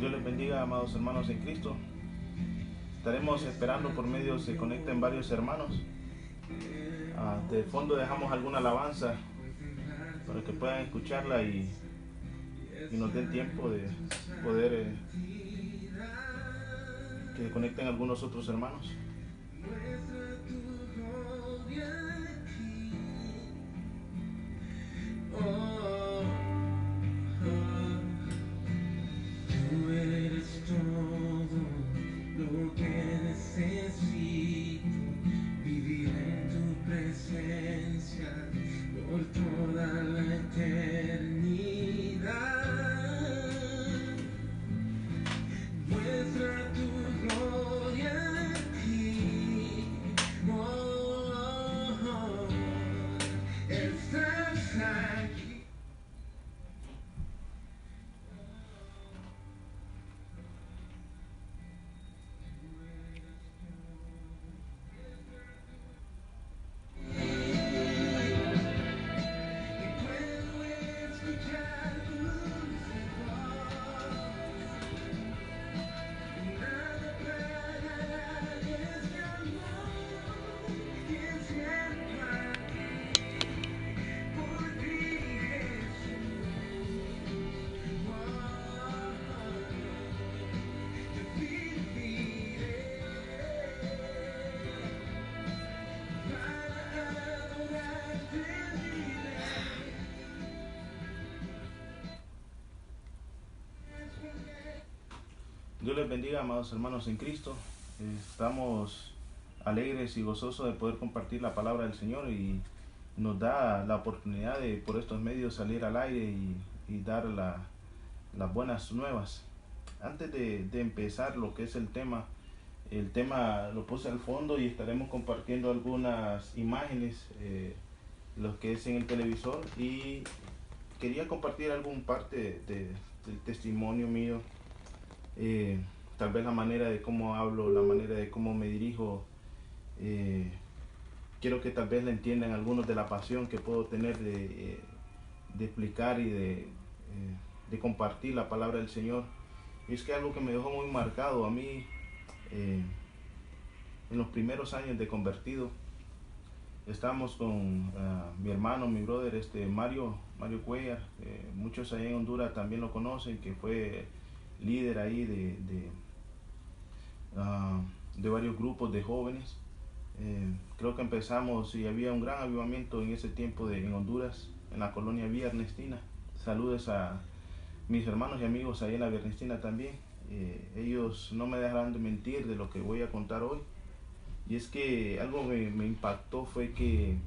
Dios les bendiga, amados hermanos en Cristo. Estaremos esperando por medio se conecten varios hermanos. De fondo dejamos alguna alabanza para que puedan escucharla y nos den tiempo de poder que conecten algunos otros hermanos. Tú eres todo lo que necesito, vivir en tu presencia por toda la eternidad. Muestra tu gloria aquí, estás aquí. Dios les bendiga, amados hermanos en Cristo. Estamos alegres y gozosos de poder compartir la palabra del Señor y nos da la oportunidad de por estos medios salir al aire y dar las buenas nuevas. Antes de empezar lo que es el tema lo puse al fondo y estaremos compartiendo algunas imágenes, lo que es en el televisor, y quería compartir algún parte del testimonio mío. Tal vez la manera de cómo hablo, la manera de cómo me dirijo, quiero que tal vez le entiendan algunos de la pasión que puedo tener de explicar y de compartir la palabra del Señor. Y es que algo que me dejó muy marcado a mí en los primeros años de convertido. Estábamos con mi hermano, mi brother, Mario Cuellar. Muchos allá en Honduras también lo conocen, que fue líder ahí de varios grupos de jóvenes. Creo que empezamos y había un gran avivamiento en ese tiempo en Honduras, en la colonia Villa Ernestina. Saludos a mis hermanos y amigos ahí en la Villa Ernestina también. Ellos no me dejarán de mentir de lo que voy a contar hoy. Y es que algo me impactó fue que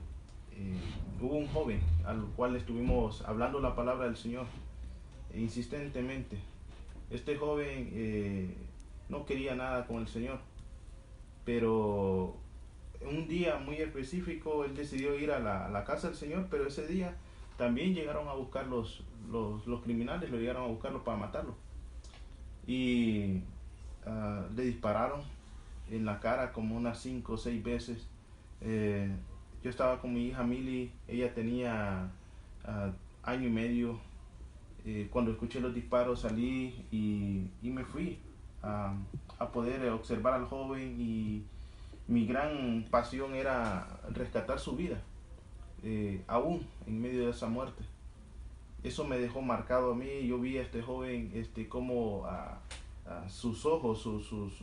hubo un joven al cual estuvimos hablando la palabra del Señor insistentemente. Este joven no quería nada con el Señor, pero un día muy específico él decidió ir a la casa del Señor, pero ese día también llegaron a buscar los criminales, lo llegaron a buscarlo para matarlo. Y le dispararon en la cara como unas 5 o 6 veces. Yo estaba con mi hija Mili, ella tenía año y medio. Cuando escuché los disparos salí y me fui a poder observar al joven, y mi gran pasión era rescatar su vida, aún en medio de esa muerte. Eso me dejó marcado a mí. Yo vi a este joven como sus ojos,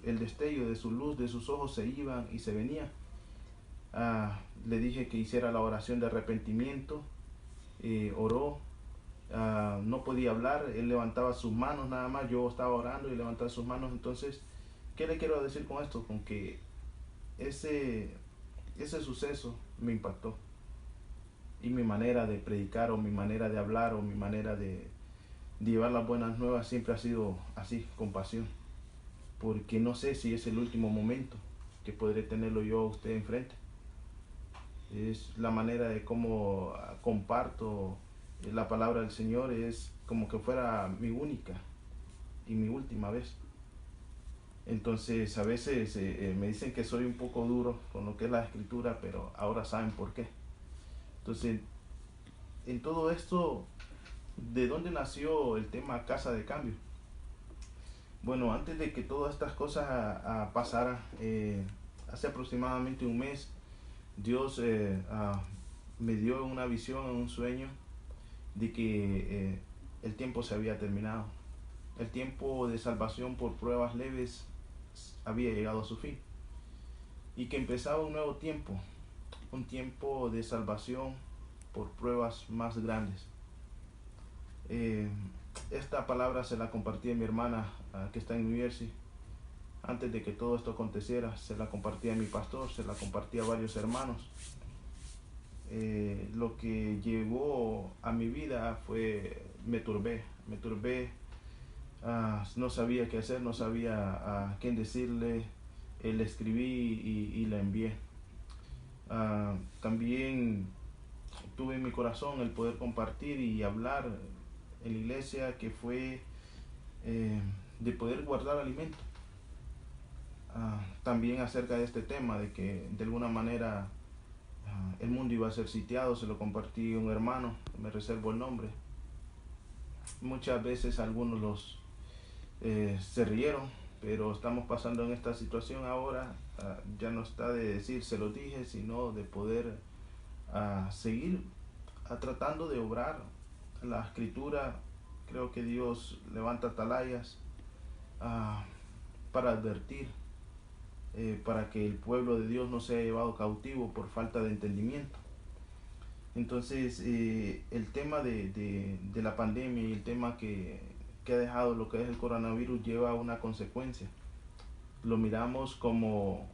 el destello de su luz de sus ojos se iban y se venían. Le dije que hiciera la oración de arrepentimiento. Oró. No podía hablar, él levantaba sus manos nada más, yo estaba orando y levantaba sus manos. Entonces, ¿qué le quiero decir con esto? Con que ese suceso me impactó, y mi manera de predicar, o mi manera de hablar, o mi manera de llevar las buenas nuevas siempre ha sido así, con pasión, porque no sé si es el último momento que podré tenerlo yo a usted enfrente. Es la manera de cómo comparto la palabra del Señor, es como que fuera mi única y mi última vez. Entonces a veces me dicen que soy un poco duro con lo que es la escritura, pero ahora saben por qué. Entonces, en todo esto, ¿de dónde nació el tema Casa de Cambio? Bueno, antes de que todas estas cosas pasaran, hace aproximadamente un mes, Dios me dio una visión, un sueño, de que el tiempo se había terminado. El tiempo de salvación por pruebas leves había llegado a su fin y que empezaba un nuevo tiempo, un tiempo de salvación por pruebas más grandes. Esta palabra se la compartí a mi hermana que está en New Jersey. Antes de que todo esto aconteciera, se la compartí a mi pastor, se la compartí a varios hermanos. Lo que llegó a mi vida fue, me turbé, no sabía qué hacer, no sabía a quién decirle, le escribí y la envié. También tuve en mi corazón el poder compartir y hablar en la iglesia, que fue de poder guardar alimento. También acerca de este tema, de que de alguna manera el mundo iba a ser sitiado, se lo compartí a un hermano, me reservo el nombre. Muchas veces algunos se rieron, pero estamos pasando en esta situación ahora. Ya no está de decir se lo dije, sino de poder seguir tratando de obrar la escritura. Creo que Dios levanta atalayas para advertir, para que el pueblo de Dios no sea llevado cautivo por falta de entendimiento. Entonces, el tema de la pandemia y el tema que ha dejado lo que es el coronavirus lleva a una consecuencia. Lo miramos como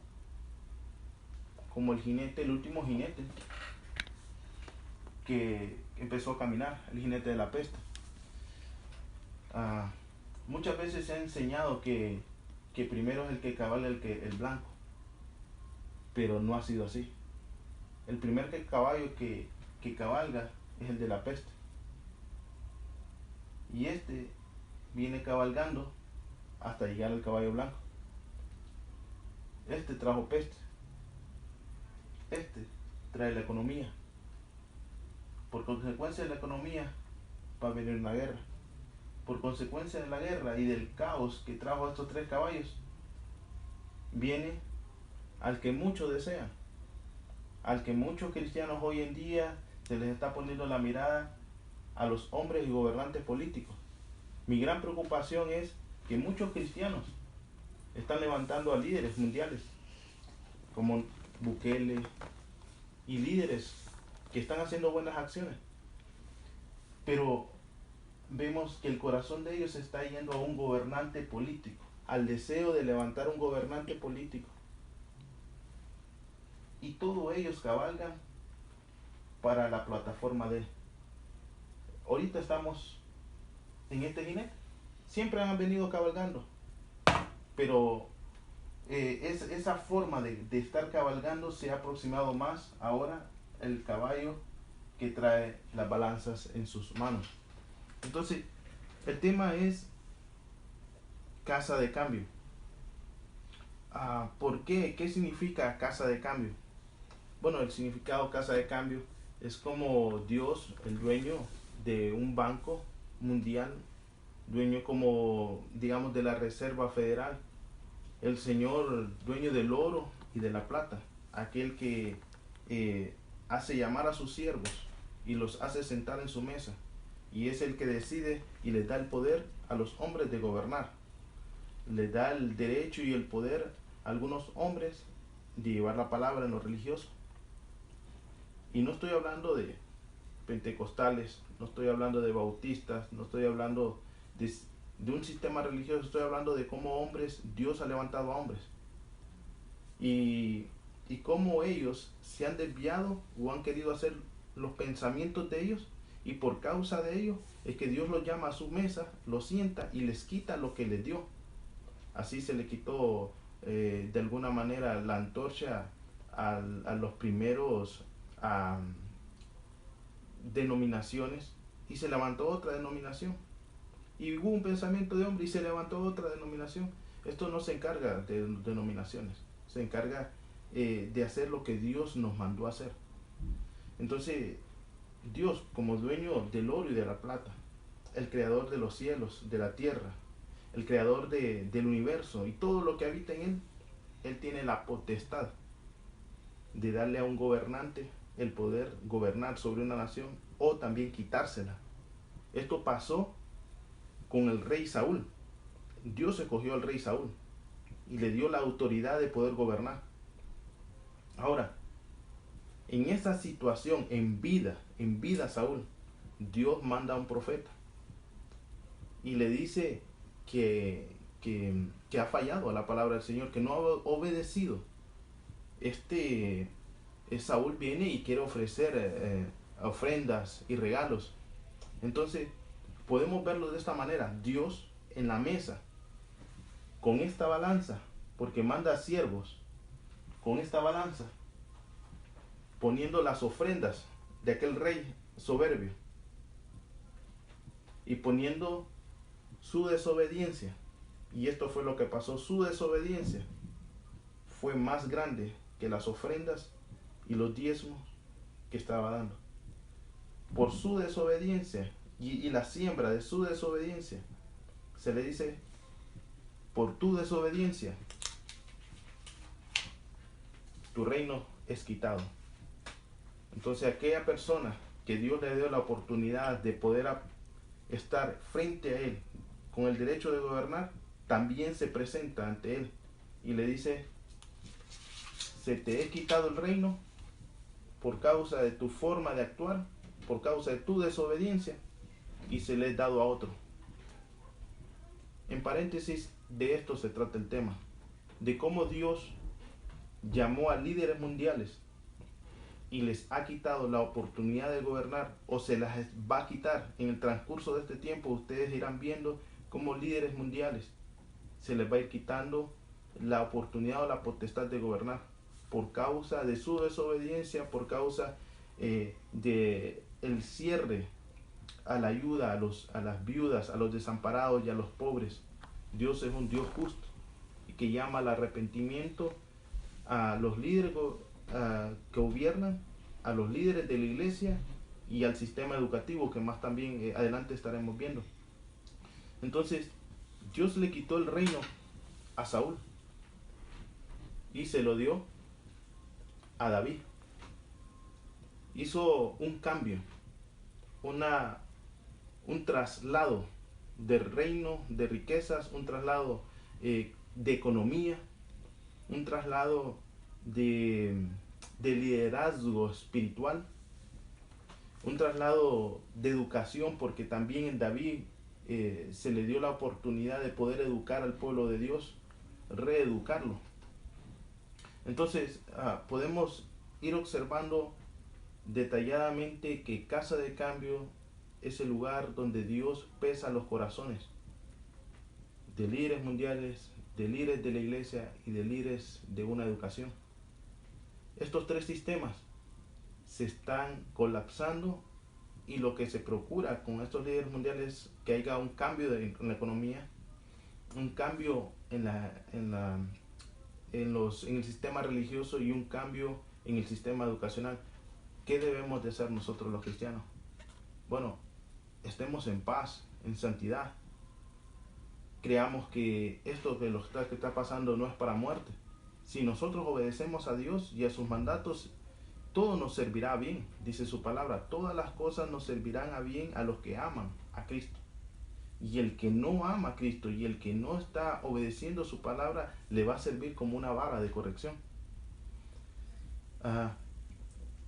el jinete, el último jinete que empezó a caminar, el jinete de la peste. Muchas veces se ha enseñado que primero es el que cabalga el blanco, pero no ha sido así. El primer caballo que cabalga es el de la peste, y este viene cabalgando hasta llegar al caballo blanco. Este trajo peste, este trae la economía. Por consecuencia de la economía va a venir una guerra. Por consecuencia de la guerra y del caos que trajo estos tres caballos, viene al que muchos desean, al que muchos cristianos hoy en día se les está poniendo la mirada, a los hombres y gobernantes políticos. Mi gran preocupación es que muchos cristianos están levantando a líderes mundiales como Bukele y líderes que están haciendo buenas acciones, pero vemos que el corazón de ellos está yendo a un gobernante político, al deseo de levantar un gobernante político, y todos ellos cabalgan para la plataforma de él. Ahorita estamos en este jinete, siempre han venido cabalgando, pero esa forma de estar cabalgando se ha aproximado más ahora el caballo que trae las balanzas en sus manos. Entonces, el tema es casa de cambio. ¿Por qué? ¿Qué significa casa de cambio? Bueno, el significado casa de cambio es como Dios, el dueño de un banco mundial, dueño como, digamos, de la Reserva Federal, el Señor, dueño del oro y de la plata, aquel que hace llamar a sus siervos y los hace sentar en su mesa, y es el que decide y les da el poder a los hombres de gobernar, les da el derecho y el poder a algunos hombres de llevar la palabra en lo religioso. Y no estoy hablando de pentecostales, no estoy hablando de bautistas, no estoy hablando de un sistema religioso, estoy hablando de cómo hombres, Dios ha levantado a hombres. Y cómo ellos se han desviado o han querido hacer los pensamientos de ellos, y por causa de ello es que Dios los llama a su mesa, los sienta y les quita lo que les dio. Así se le quitó de alguna manera la antorcha a los primeros denominaciones, y se levantó otra denominación, y hubo un pensamiento de hombre y se levantó otra denominación. Esto no se encarga de denominaciones, se encarga de hacer lo que Dios nos mandó a hacer. Entonces, Dios, como dueño del oro y de la plata, el creador de los cielos, de la tierra, el creador del universo y todo lo que habita en él tiene la potestad de darle a un gobernante el poder gobernar sobre una nación o también quitársela. Esto pasó con el rey Saúl. Dios escogió al rey Saúl y le dio la autoridad de poder gobernar. Ahora, en esa situación, en vida Saúl, Dios manda a un profeta y le dice que ha fallado a la palabra del Señor, que no ha obedecido. Saúl viene y quiere ofrecer ofrendas y regalos. Entonces, podemos verlo de esta manera. Dios en la mesa, con esta balanza, porque manda siervos, con esta balanza, poniendo las ofrendas de aquel rey soberbio y poniendo su desobediencia. Y esto fue lo que pasó. Su desobediencia fue más grande que las ofrendas y los diezmos que estaba dando. Por su desobediencia y la siembra de su desobediencia, se le dice: por tu desobediencia tu reino es quitado. Entonces, aquella persona que Dios le dio la oportunidad de poder estar frente a él con el derecho de gobernar, también se presenta ante él y le dice: se te he quitado el reino por causa de tu forma de actuar, por causa de tu desobediencia, y se le ha dado a otro. En paréntesis, de esto se trata el tema, de cómo Dios llamó a líderes mundiales y les ha quitado la oportunidad de gobernar, o se las va a quitar en el transcurso de este tiempo. Ustedes irán viendo cómo líderes mundiales se les va a ir quitando la oportunidad o la potestad de gobernar por causa de su desobediencia, por causa de el cierre a la ayuda a las viudas, a los desamparados y a los pobres. Dios es un Dios justo y que llama al arrepentimiento a los líderes que gobiernan, a los líderes de la iglesia y al sistema educativo, que más también adelante estaremos viendo. Entonces, Dios le quitó el reino a Saúl y se lo dio a David. Hizo un cambio, un traslado de reino, de riquezas, un traslado de economía, un traslado de liderazgo espiritual, un traslado de educación, porque también en David se le dio la oportunidad de poder educar al pueblo de Dios, reeducarlo. Entonces podemos ir observando detalladamente que Casa de Cambio es el lugar donde Dios pesa los corazones de líderes mundiales, de líderes de la iglesia y de líderes de una educación. Estos tres sistemas se están colapsando y lo que se procura con estos líderes mundiales es que haya un cambio en la economía, un cambio en el sistema religioso y un cambio en el sistema educacional. ¿Qué debemos de hacer nosotros los cristianos? Bueno, estemos en paz, en santidad. Creamos que esto que está pasando no es para muerte. Si nosotros obedecemos a Dios y a sus mandatos, todo nos servirá bien, dice su palabra. Todas las cosas nos servirán a bien a los que aman a Cristo. Y el que no ama a Cristo y el que no está obedeciendo su palabra, le va a servir como una vara de corrección.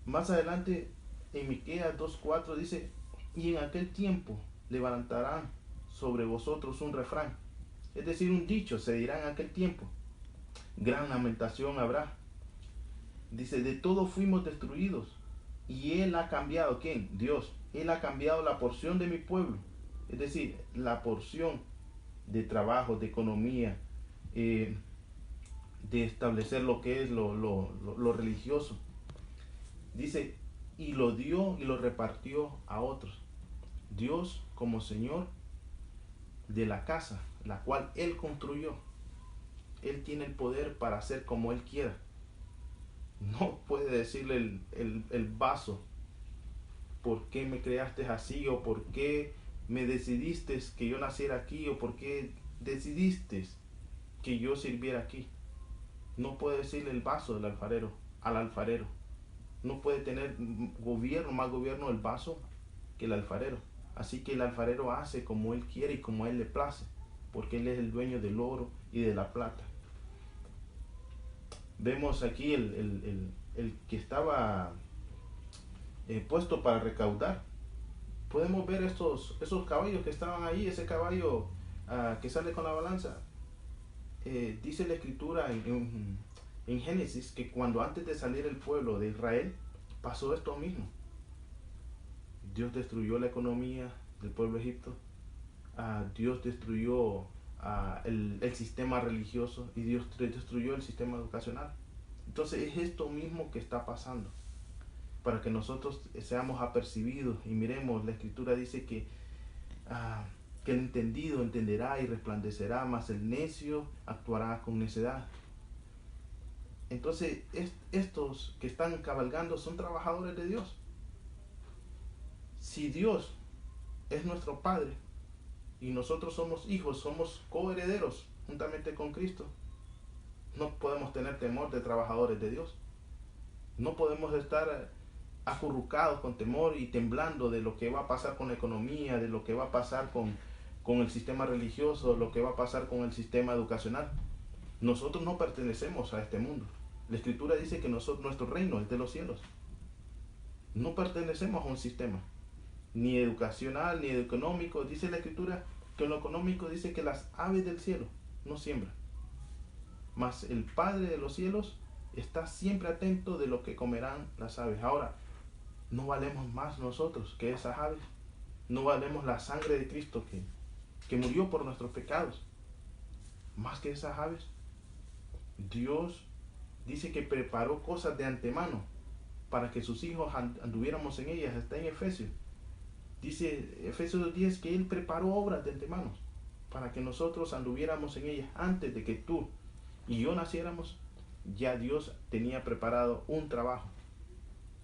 Más adelante, en Miqueas 2:4 dice: y en aquel tiempo levantarán sobre vosotros un refrán, es decir, un dicho se dirá en aquel tiempo. Gran lamentación habrá. Dice: de todo fuimos destruidos, y Él ha cambiado. ¿Quién? Dios. Él ha cambiado la porción de mi pueblo, es decir, la porción de trabajo, de economía, de establecer lo que es lo religioso. Dice: y lo dio y lo repartió a otros. Dios como Señor de la casa, la cual Él construyó. Él tiene el poder para hacer como Él quiera. No puede decirle el vaso: ¿por qué me creaste así? O ¿por qué me decidiste que yo naciera aquí? O ¿por qué decidiste que yo sirviera aquí. No puede decirle el vaso del alfarero al alfarero. No puede tener gobierno, más gobierno el vaso que el alfarero. Así que el alfarero hace como él quiere y como a él le place, porque él es el dueño del oro y de la plata. Vemos aquí el que estaba puesto para recaudar. Podemos ver esos caballos que estaban ahí, ese caballo que sale con la balanza. Dice la escritura en Génesis que cuando antes de salir el pueblo de Israel pasó esto mismo. Dios destruyó la economía del pueblo de Egipto. Dios destruyó el sistema religioso y Dios destruyó el sistema educacional. Entonces es esto mismo que está pasando. Para que nosotros seamos apercibidos y miremos, la escritura dice que el entendido entenderá y resplandecerá, mas el necio actuará con necedad. Entonces estos que están cabalgando son trabajadores de Dios. Si Dios es nuestro Padre y nosotros somos hijos, somos coherederos juntamente con Cristo, no podemos tener temor de trabajadores de Dios. No podemos estar acurrucados con temor y temblando de lo que va a pasar con la economía, de lo que va a pasar con el sistema religioso, lo que va a pasar con el sistema educacional. Nosotros no pertenecemos a este mundo. La escritura dice que nuestro reino es de los cielos. No pertenecemos a un sistema, ni educacional, ni económico. Dice la escritura que en lo económico dice que las aves del cielo no siembran. Mas el Padre de los cielos está siempre atento de lo que comerán las aves. Ahora, no valemos más nosotros que esas aves. No valemos la sangre de Cristo que murió por nuestros pecados. Más que esas aves. Dios dice que preparó cosas de antemano para que sus hijos anduviéramos en ellas. Está en Efesios. Dice Efesios 10 que Él preparó obras de antemano para que nosotros anduviéramos en ellas. Antes de que tú y yo naciéramos, ya Dios tenía preparado un trabajo.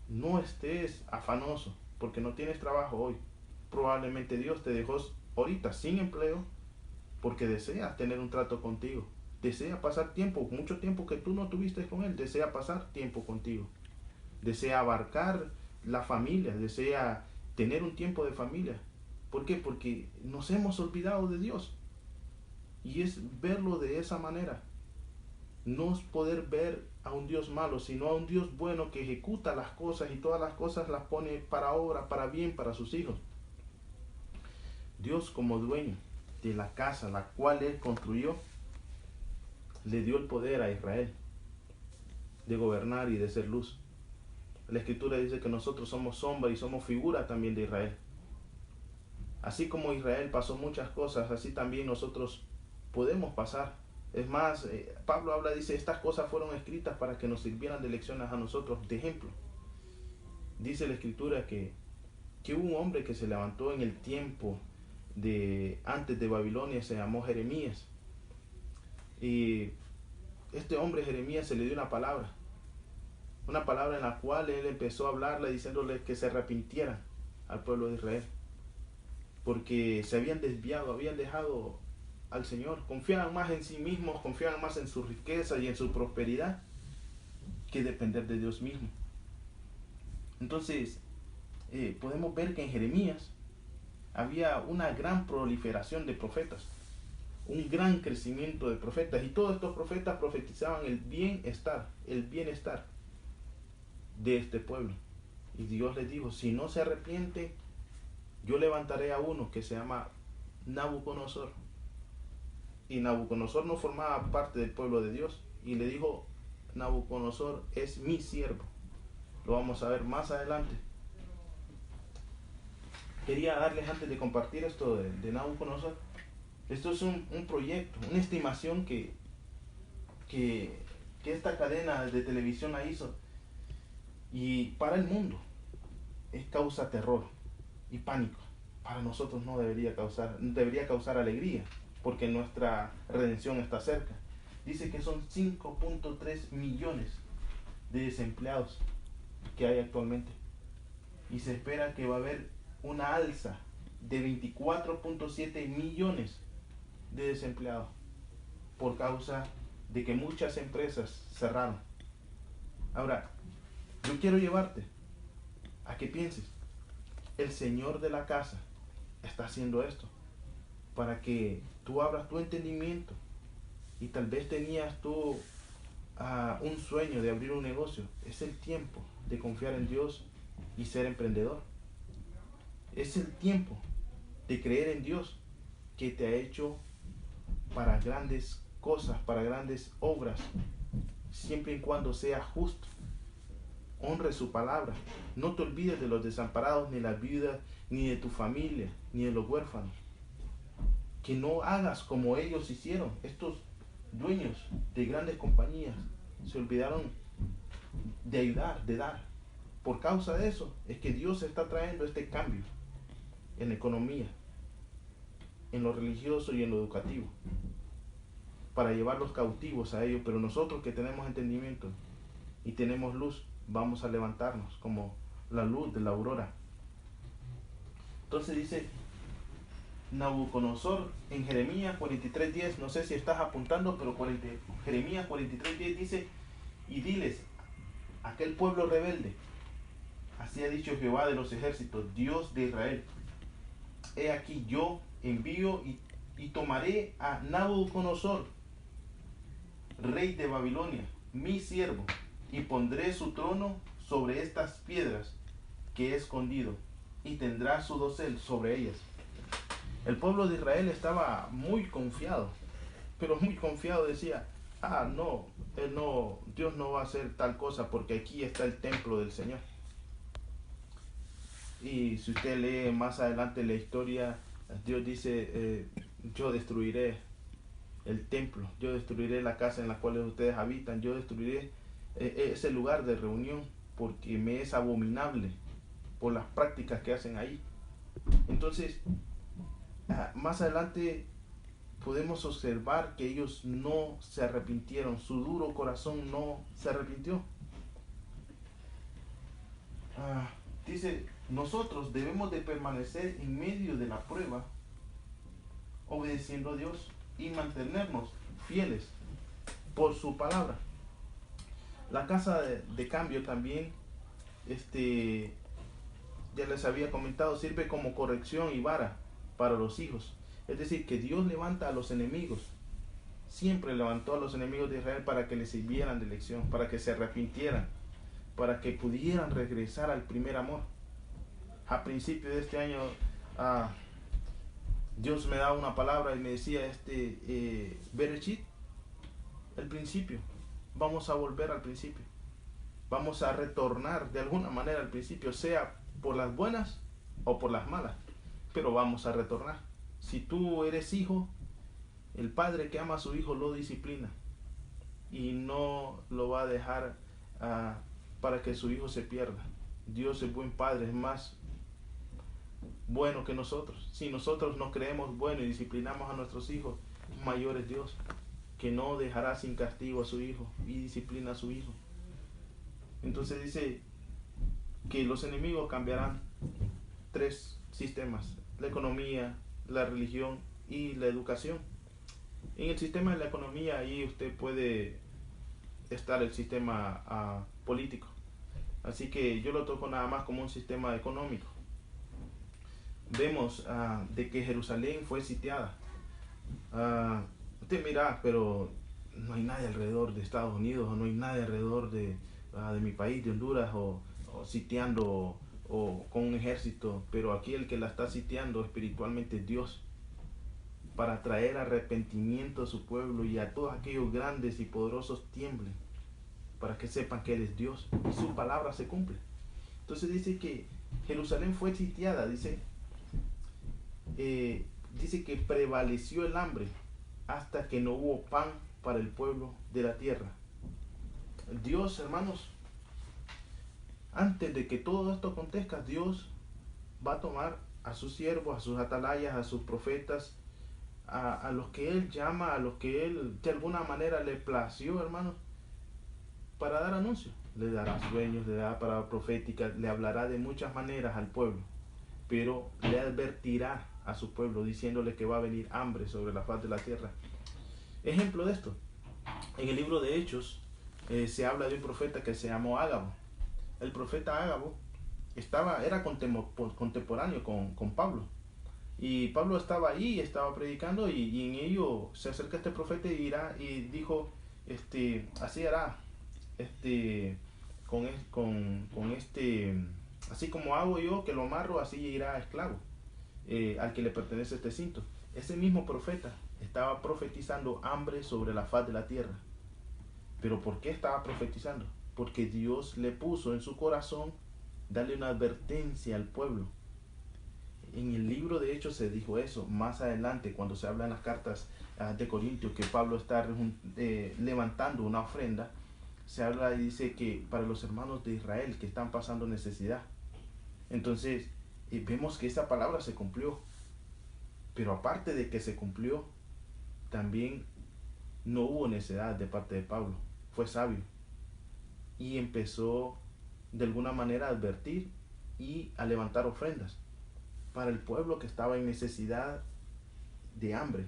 No estés afanoso porque no tienes trabajo hoy. Probablemente Dios te dejó ahorita sin empleo porque desea tener un trato contigo. Desea pasar tiempo, mucho tiempo que tú no tuviste con Él. Desea pasar tiempo contigo. Desea abarcar la familia. Desea tener un tiempo de familia. ¿Por qué? Porque nos hemos olvidado de Dios. Y es verlo de esa manera. No es poder ver a un Dios malo, sino a un Dios bueno que ejecuta las cosas y todas las cosas las pone para obra, para bien, para sus hijos. Dios, como dueño de la casa la cual Él construyó, le dio el poder a Israel de gobernar y de ser luz. La escritura dice que nosotros somos sombra y somos figura también de Israel. Así como Israel pasó muchas cosas, así también nosotros podemos pasar. Es más, Pablo habla, dice, estas cosas fueron escritas para que nos sirvieran de lecciones a nosotros, de ejemplo. Dice la escritura que hubo un hombre que se levantó en el tiempo antes de Babilonia, se llamó Jeremías. Y este hombre Jeremías se le dio una palabra en la cual él empezó a hablarle diciéndole que se arrepintieran al pueblo de Israel, porque se habían desviado, habían dejado al Señor, confiaban más en sí mismos, confiaban más en su riqueza y en su prosperidad que depender de Dios mismo. Entonces podemos ver que en Jeremías había una gran proliferación de profetas, un gran crecimiento de profetas, y todos estos profetas profetizaban el bienestar de este pueblo. Y Dios les dijo, si no se arrepienten, yo levantaré a uno que se llama Nabucodonosor. Y Nabucodonosor no formaba parte del pueblo de Dios. Y le dijo, Nabucodonosor es mi siervo. Lo vamos a ver más adelante. Quería darles, antes de compartir esto de Nabucodonosor, esto es un proyecto, una estimación que esta cadena de televisión la hizo. Y para el mundo causa terror y pánico. Para nosotros no debería causar alegría, porque nuestra redención está cerca. Dice que son 5.3 millones de desempleados que hay actualmente. Y se espera que va a haber una alza de 24.7 millones de desempleados por causa de que muchas empresas cerraron. Ahora, yo quiero llevarte a que pienses, el Señor de la casa está haciendo esto para que tú abras tu entendimiento, y tal vez tenías tú un sueño de abrir un negocio. Es el tiempo de confiar en Dios y ser emprendedor. Es el tiempo de creer en Dios, que te ha hecho para grandes cosas, para grandes obras, siempre y cuando sea justo. Honre su palabra. No te olvides de los desamparados, ni las viudas, ni de tu familia, ni de los huérfanos. Que no hagas como ellos hicieron. Estos dueños de grandes compañías se olvidaron de ayudar, de dar. Por causa de eso es que Dios está trayendo este cambio en la economía, en lo religioso y en lo educativo, para llevar los cautivos a ellos. Pero nosotros que tenemos entendimiento y tenemos luz, vamos a levantarnos como la luz de la aurora. Entonces dice Nabucodonosor en Jeremías 43:10, no sé si estás apuntando, pero Jeremías 43:10 dice: y diles a aquel pueblo rebelde, así ha dicho Jehová de los ejércitos, Dios de Israel, he aquí yo envío y tomaré a Nabucodonosor, rey de Babilonia, mi siervo, y pondré su trono sobre estas piedras que he escondido, y tendrá su dosel sobre ellas. El pueblo de Israel estaba muy confiado, pero muy confiado. Decía: no, Dios no va a hacer tal cosa porque aquí está el templo del Señor. Y si usted lee más adelante la historia, Dios dice: yo destruiré el templo, yo destruiré la casa en la cual ustedes habitan, yo destruiré ese lugar de reunión, porque me es abominable por las prácticas que hacen ahí. Entonces, más adelante podemos observar que ellos no se arrepintieron, su duro corazón no se arrepintió. Dice: nosotros debemos de permanecer en medio de la prueba, obedeciendo a Dios y mantenernos fieles por su palabra. La casa de cambio también, ya les había comentado, sirve como corrección y vara para los hijos. Es decir, que Dios levanta a los enemigos. Siempre levantó a los enemigos de Israel para que les sirvieran de lección, para que se arrepintieran, para que pudieran regresar al primer amor. A principio de este año, Dios me daba una palabra y me decía, Bereshit, el principio. Vamos a volver al principio. Vamos a retornar de alguna manera al principio, sea por las buenas o por las malas, pero vamos a retornar. Si tú eres hijo, el padre que ama a su hijo lo disciplina y no lo va a dejar para que su hijo se pierda. Dios es buen padre, es más bueno que nosotros. Si nosotros nos creemos buenos y disciplinamos a nuestros hijos, mayor es Dios, que no dejará sin castigo a su hijo y disciplina a su hijo. Entonces dice que los enemigos cambiarán 3 sistemas: la economía, la religión y la educación. En el sistema de la economía, ahí usted puede estar el sistema político. Así que yo lo toco nada más como un sistema económico. Vemos de que Jerusalén fue sitiada. Usted mira, pero no hay nadie alrededor de Estados Unidos, o no hay nadie alrededor de mi país, de Honduras, o sitiando o con un ejército. Pero aquí el que la está sitiando espiritualmente es Dios, para traer arrepentimiento a su pueblo, y a todos aquellos grandes y poderosos tiemblen, para que sepan que Él es Dios y su palabra se cumple. Entonces dice que Jerusalén fue sitiada, dice que prevaleció el hambre hasta que no hubo pan para el pueblo de la tierra. Dios, hermanos, antes de que todo esto acontezca, Dios va a tomar a sus siervos, a sus atalayas, a sus profetas, a los que Él llama, a los que Él de alguna manera le plació, hermanos, para dar anuncio. Le dará sueños, le dará palabra profética, le hablará de muchas maneras al pueblo, pero le advertirá a su pueblo, diciéndole que va a venir hambre sobre la faz de la tierra. Ejemplo de esto, en el libro de Hechos se habla de un profeta que se llamó Ágabo. El profeta Ágabo era contemporáneo con Pablo. Y Pablo estaba ahí, estaba predicando, y en ello se acerca este profeta y dijo, así hará, así como hago yo, que lo amarro, así irá esclavo, al que le pertenece este cinto. Ese mismo profeta estaba profetizando hambre sobre la faz de la tierra. ¿Pero por qué estaba profetizando? Porque Dios le puso en su corazón darle una advertencia al pueblo. En el libro de Hechos se dijo eso. Más adelante, cuando se habla en las cartas de Corintios, que Pablo está levantando una ofrenda, se habla y dice que para los hermanos de Israel que están pasando necesidad. Entonces, vemos que esa palabra se cumplió. Pero aparte de que se cumplió, también no hubo necedad de parte de Pablo. Fue sabio. Y empezó de alguna manera a advertir y a levantar ofrendas para el pueblo que estaba en necesidad de hambre.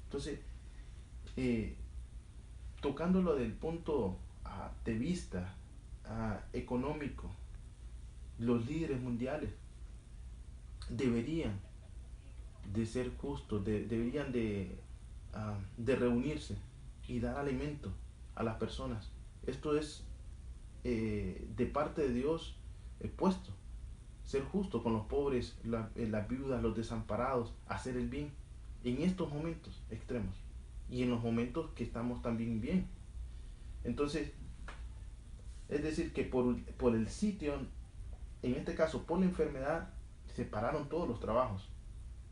Entonces, tocándolo del punto de vista económico, los líderes mundiales deberían de ser justos, deberían de reunirse y dar alimento a las personas. Esto es de parte de Dios puesto. Ser justo con los pobres, las viudas, los desamparados, hacer el bien en estos momentos extremos y en los momentos que estamos también bien. Entonces, es decir, que por el sitio, en este caso por la enfermedad, se pararon todos los trabajos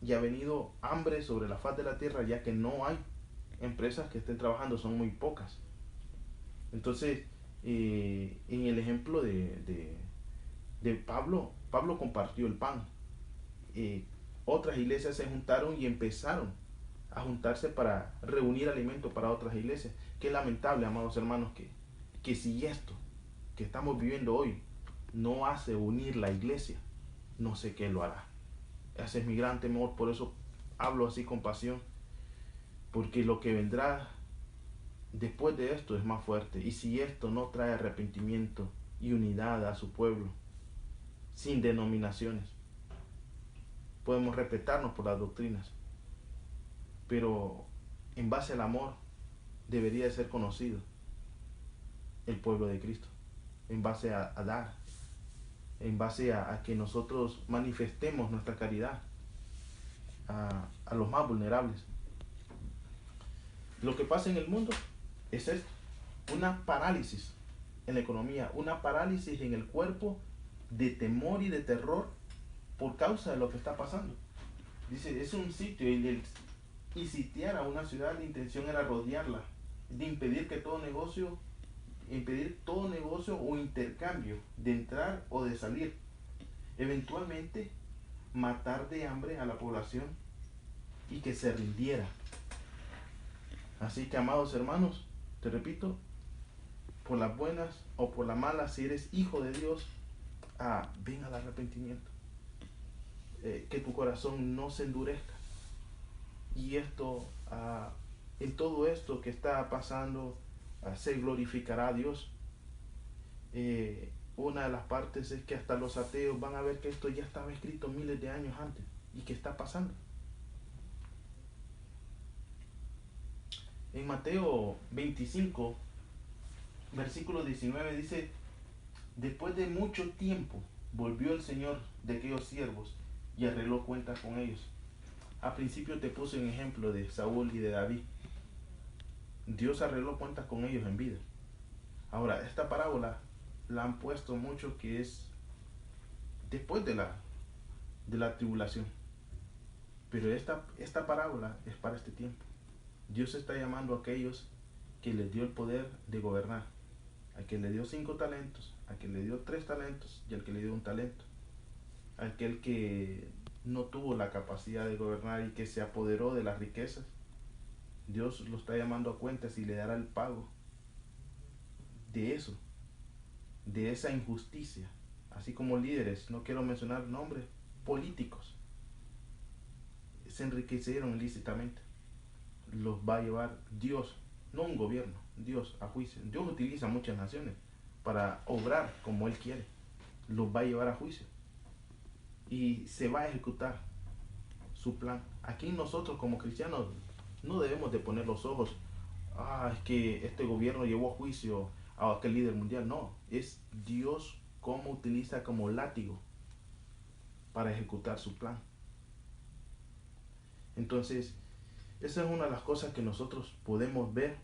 y ha venido hambre sobre la faz de la tierra, ya que no hay empresas que estén trabajando, son muy pocas. Entonces, en el ejemplo de Pablo compartió el pan. Otras iglesias se juntaron y empezaron a juntarse para reunir alimento para otras iglesias. Qué lamentable, amados hermanos, que si esto que estamos viviendo hoy no hace unir la iglesia, no sé qué lo hará. Ese es mi gran temor, por eso hablo así con pasión, porque lo que vendrá después de esto es más fuerte. Y si esto no trae arrepentimiento y unidad a su pueblo, sin denominaciones, podemos respetarnos por las doctrinas, pero en base al amor debería de ser conocido el pueblo de Cristo, en base a dar, en base a que nosotros manifestemos nuestra caridad a los más vulnerables. Lo que pasa en el mundo es esto: una parálisis en la economía, una parálisis en el cuerpo de temor y de terror por causa de lo que está pasando. Dice, es un sitio y sitiar a una ciudad, la intención era rodearla, de impedir todo negocio o intercambio de entrar o de salir, eventualmente matar de hambre a la población y que se rindiera. Así que, amados hermanos, te repito, por las buenas o por las malas, si eres hijo de Dios, ven al arrepentimiento, que tu corazón no se endurezca. Y esto, en todo esto que está pasando, se glorificará a Dios. Una de las partes es que hasta los ateos van a ver que esto ya estaba escrito miles de años antes y que está pasando. En Mateo 25, versículo 19 dice: después de mucho tiempo volvió el Señor de aquellos siervos y arregló cuentas con ellos. Al principio te puse un ejemplo de Saúl y de David. Dios arregló cuentas con ellos en vida. Ahora, esta parábola la han puesto mucho que es después de la tribulación. Pero esta parábola es para este tiempo. Dios está llamando a aquellos que les dio el poder de gobernar. Al que le dio 5 talentos, al que le dio 3 talentos y al que le dio 1 talento. Aquel que no tuvo la capacidad de gobernar y que se apoderó de las riquezas, Dios lo está llamando a cuentas y le dará el pago de eso, de esa injusticia. Así como líderes, no quiero mencionar nombres, políticos, se enriquecieron ilícitamente, los va a llevar Dios, no un gobierno, Dios a juicio. Dios utiliza muchas naciones para obrar como Él quiere, los va a llevar a juicio y se va a ejecutar su plan. Aquí nosotros como cristianos no debemos de poner los ojos, es que este gobierno llevó a juicio a aquel líder mundial. No, es Dios cómo utiliza como látigo para ejecutar su plan. Entonces, esa es una de las cosas que nosotros podemos ver,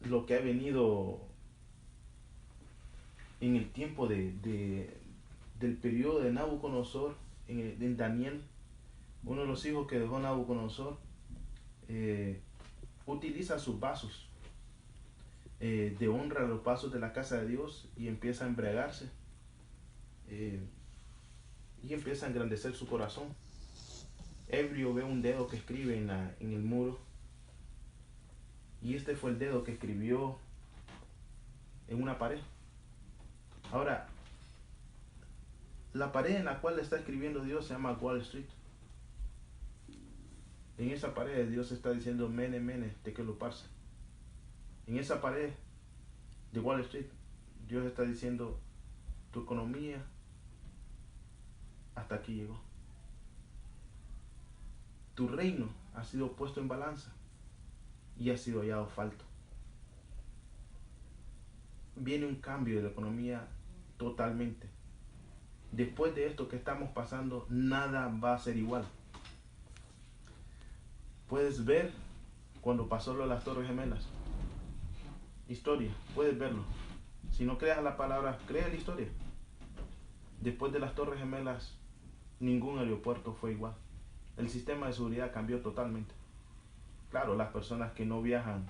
lo que ha venido en el tiempo del periodo de Nabucodonosor, en Daniel. Uno de los hijos que dejó Nabucodonosor utiliza sus vasos de honra a los vasos de la casa de Dios y empieza a embriagarse y empieza a engrandecer su corazón. Ebrio ve un dedo que escribe en el muro, y este fue el dedo que escribió en una pared. Ahora, la pared en la cual está escribiendo Dios se llama Wall Street. En esa pared Dios está diciendo mene mene tekel upharsin. En esa pared de Wall Street Dios está diciendo tu economía hasta aquí llegó. Tu reino ha sido puesto en balanza y ha sido hallado falto. Viene un cambio de la economía totalmente. Después de esto que estamos pasando, nada va a ser igual. Puedes ver cuando pasó lo de las Torres Gemelas. Historia, puedes verlo. Si no creas la palabra, crea la historia. Después de las Torres Gemelas, ningún aeropuerto fue igual. El sistema de seguridad cambió totalmente. Claro, las personas que no viajan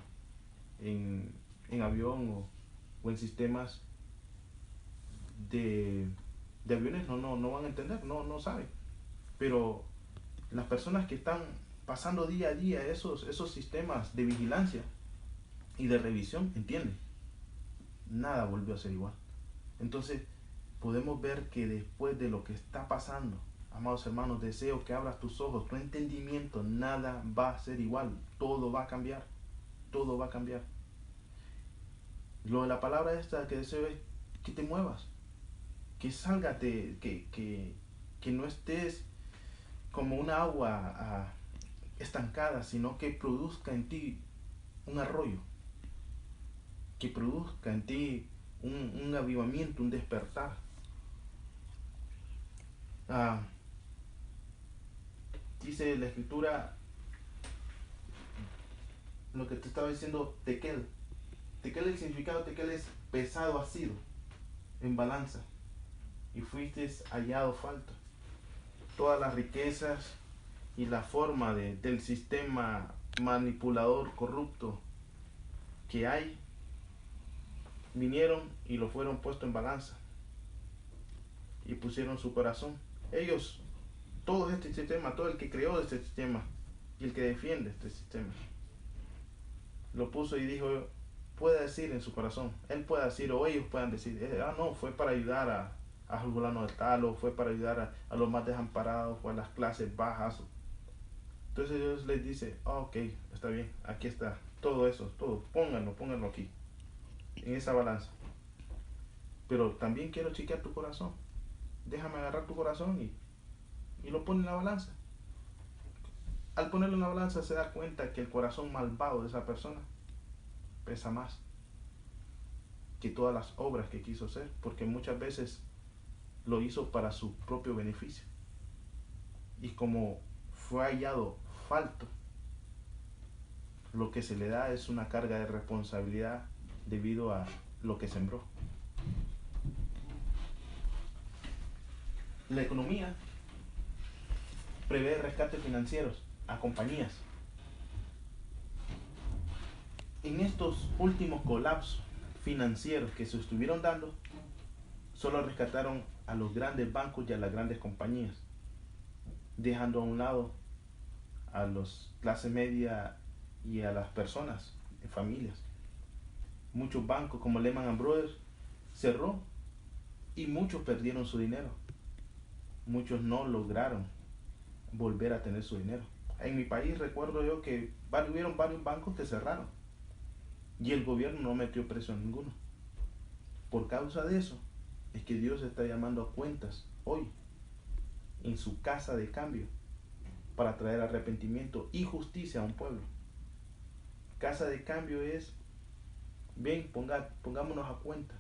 en avión o en sistemas de aviones no van a entender, no saben. Pero las personas que están pasando día a día esos sistemas de vigilancia y de revisión entienden. Nada volvió a ser igual. Entonces podemos ver que después de lo que está pasando, amados hermanos, deseo que abras tus ojos, tu entendimiento, nada va a ser igual, todo va a cambiar, todo va a cambiar. Lo de la palabra esta que deseo es que te muevas, que salgas, que no estés como una agua estancada, sino que produzca en ti un arroyo, que produzca en ti un avivamiento, un despertar. Dice la escritura, lo que te estaba diciendo, tekel. Tekel, el significado de tekel es pesado ha sido, en balanza, y fuiste hallado falto. Todas las riquezas y la forma del sistema manipulador corrupto que hay, vinieron y lo fueron puesto en balanza y pusieron su corazón. Ellos, todo este sistema, todo el que creó este sistema y el que defiende este sistema, lo puso y dijo, puede decir en su corazón, él puede decir, o ellos puedan decir, no, fue para ayudar a fulano de tal, o fue para ayudar a los más desamparados, o a las clases bajas. Entonces Dios les dice, ok, está bien, aquí está, todo eso, todo, pónganlo aquí, en esa balanza. Pero también quiero chequear tu corazón. Déjame agarrar tu corazón y lo pone en la balanza. Al ponerlo en la balanza se da cuenta que el corazón malvado de esa persona pesa más que todas las obras que quiso hacer, porque muchas veces lo hizo para su propio beneficio. Y como fue hallado falto, lo que se le da es una carga de responsabilidad debido a lo que sembró. La economía prevé rescates financieros a compañías. En estos últimos colapsos financieros que se estuvieron dando, solo rescataron a los grandes bancos y a las grandes compañías, dejando a un lado a los clase media y a las personas en familias. Muchos bancos como Lehman Brothers cerró y muchos perdieron su dinero. Muchos no lograron volver a tener su dinero. En mi país recuerdo yo que hubieron varios bancos que cerraron y el gobierno no metió precio a ninguno. Por causa de eso es que Dios está llamando a cuentas hoy en su casa de cambio para traer arrepentimiento y justicia a un pueblo. Casa de cambio es, bien, pongámonos a cuenta.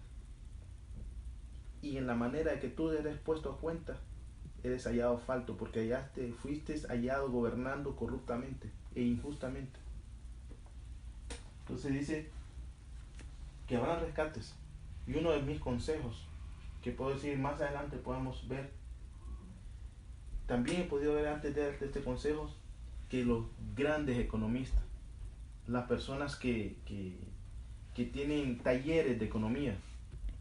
Y en la manera de que tú eres puesto a cuenta, eres hallado falto, porque fuiste hallado gobernando corruptamente e injustamente. Entonces dice que habrá rescates. Y uno de mis consejos, que puedo decir más adelante podemos ver, también he podido ver antes de este consejo, que los grandes economistas, las personas que tienen talleres de economía,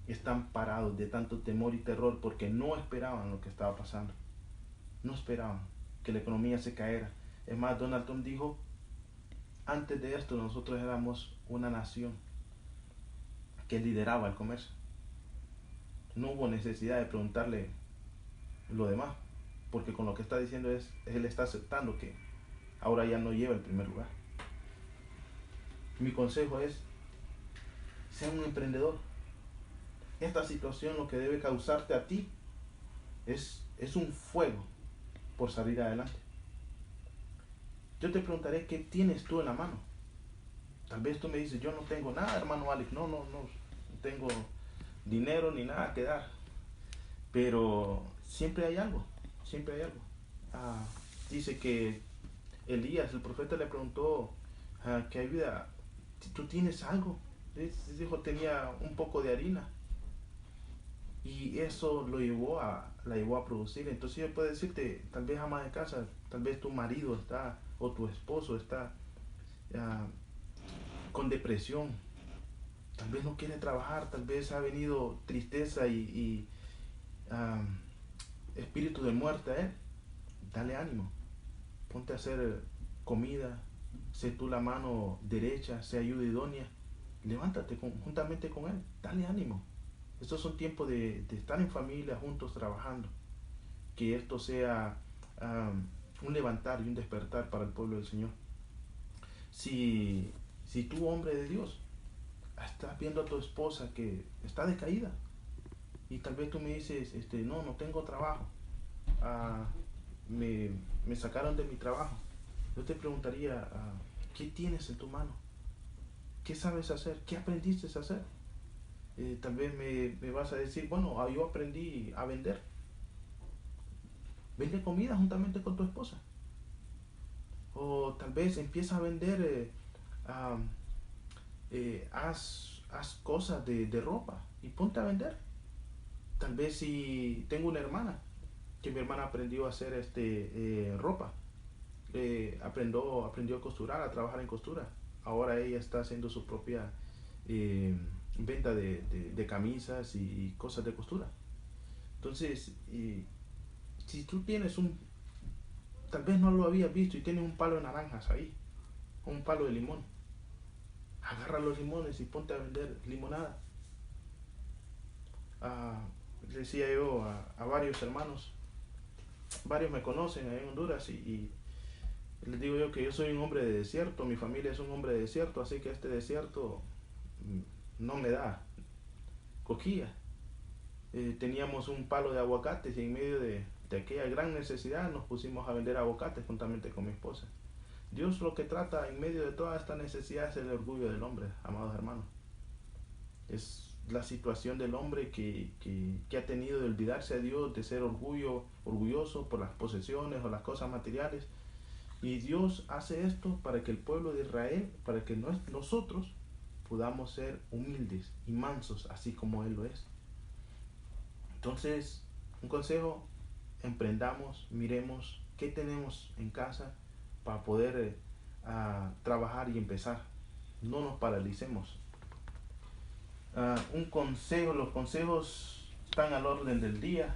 están parados de tanto temor y terror porque no esperaban lo que estaba pasando. No esperaban que la economía se caera. Es más, Donald Trump dijo, antes de esto nosotros éramos una nación que lideraba el comercio. No hubo necesidad de preguntarle lo demás, porque con lo que está diciendo él está aceptando que ahora ya no lleva el primer lugar. Mi consejo es, sea un emprendedor. Esta situación lo que debe causarte a ti es un fuego por salir adelante. Yo te preguntaré qué tienes tú en la mano. Tal vez tú me dices, yo no tengo nada, hermano Alex, no tengo dinero ni nada que dar. Pero siempre hay algo. Dice que Elías, el profeta, le preguntó que ayuda, ¿tú tienes algo? Dijo, tenía un poco de harina. Y eso la llevó a producir. Entonces yo puedo decirte, tal vez ama de casa, tal vez tu marido está, o tu esposo está con depresión, tal vez no quiere trabajar, tal vez ha venido tristeza y espíritu de muerte a él. Dale ánimo, ponte a hacer comida, sé tú la mano derecha, sé ayuda idónea, levántate juntamente con él, dale ánimo. Estos son tiempos de estar en familia, juntos, trabajando. Que esto sea un levantar y un despertar para el pueblo del Señor. Si tú, hombre de Dios, estás viendo a tu esposa que está decaída, y tal vez tú me dices, no tengo trabajo, me sacaron de mi trabajo. Yo te preguntaría, ¿qué tienes en tu mano? ¿Qué sabes hacer? ¿Qué aprendiste a hacer? Tal vez me vas a decir, bueno, yo aprendí a vender. Vende comida juntamente con tu esposa. O tal vez empieza a vender, haz cosas de ropa y ponte a vender. Tal vez si tengo una hermana, que mi hermana aprendió a hacer ropa. Aprendió a costurar, a trabajar en costura. Ahora ella está haciendo su propia venta de camisas y cosas de costura. Entonces, si tú tienes tal vez no lo habías visto y tienes un palo de naranjas ahí, un palo de limón, agarra los limones y ponte a vender limonada. Decía yo a varios hermanos, varios me conocen ahí en Honduras y les digo yo que yo soy un hombre de desierto, mi familia es un hombre de desierto, así que este desierto no me da coquilla. Teníamos un palo de aguacates y en medio de aquella gran necesidad nos pusimos a vender aguacates juntamente con mi esposa. Dios lo que trata en medio de toda esta necesidad es el orgullo del hombre, amados hermanos. Es la situación del hombre que ha tenido de olvidarse a Dios, de ser orgulloso por las posesiones o las cosas materiales. Y Dios hace esto para que el pueblo de Israel, para que nosotros podamos ser humildes y mansos, así como Él lo es. Entonces, un consejo, emprendamos, miremos qué tenemos en casa para poder trabajar y empezar. No nos paralicemos. Un consejo, los consejos están al orden del día.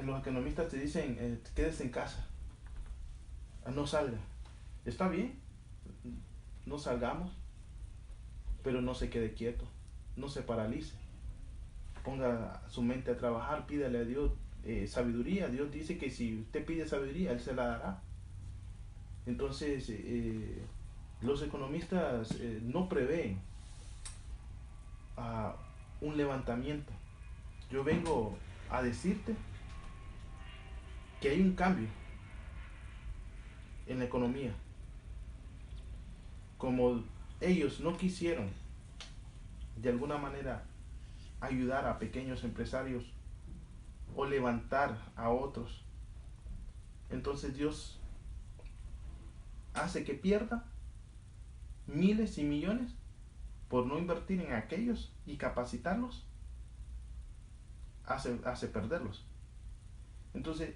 Los economistas te dicen, quédese en casa, no salga. Está bien, no salgamos, pero no se quede quieto, no se paralice. ponga su mente a trabajar, pídale a Dios sabiduría. Dios dice que si usted pide sabiduría, Él se la dará. Entonces, los economistas no prevén un levantamiento. Yo vengo a decirte que hay un cambio en la economía. Como ellos no quisieron de alguna manera ayudar a pequeños empresarios o levantar a otros, entonces Dios hace que pierda miles y millones por no invertir en aquellos y capacitarlos, hace perderlos. Entonces,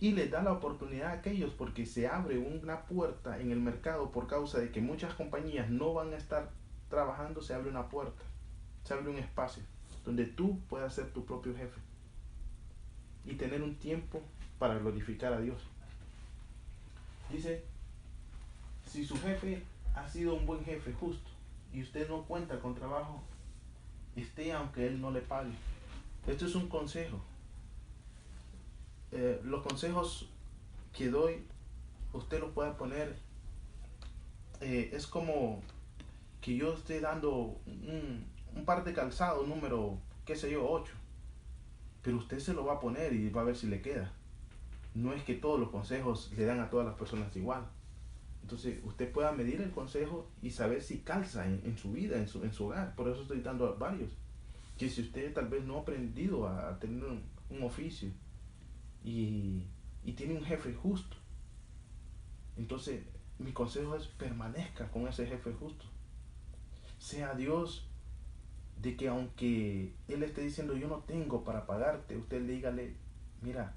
y les da la oportunidad a aquellos porque se abre una puerta en el mercado por causa de que muchas compañías no van a estar trabajando. Se abre una puerta, se abre un espacio donde tú puedas ser tu propio jefe y tener un tiempo para glorificar a Dios. Dice, si su jefe ha sido un buen jefe justo y usted no cuenta con trabajo, esté aunque él no le pague. Esto es un consejo. Los consejos que doy, usted los puede poner, es como que yo esté dando un par de calzado número, qué sé yo, 8, pero usted se lo va a poner y va a ver si le queda. No es que todos los consejos le dan a todas las personas igual. Entonces usted pueda medir el consejo y saber si calza en su vida, en su hogar. Por eso estoy dando varios. Que si usted tal vez no ha aprendido a tener un oficio y tiene un jefe justo, entonces mi consejo es permanezca con ese jefe justo. Sea Dios de que aunque Él esté diciendo yo no tengo para pagarte, usted le dígale, mira,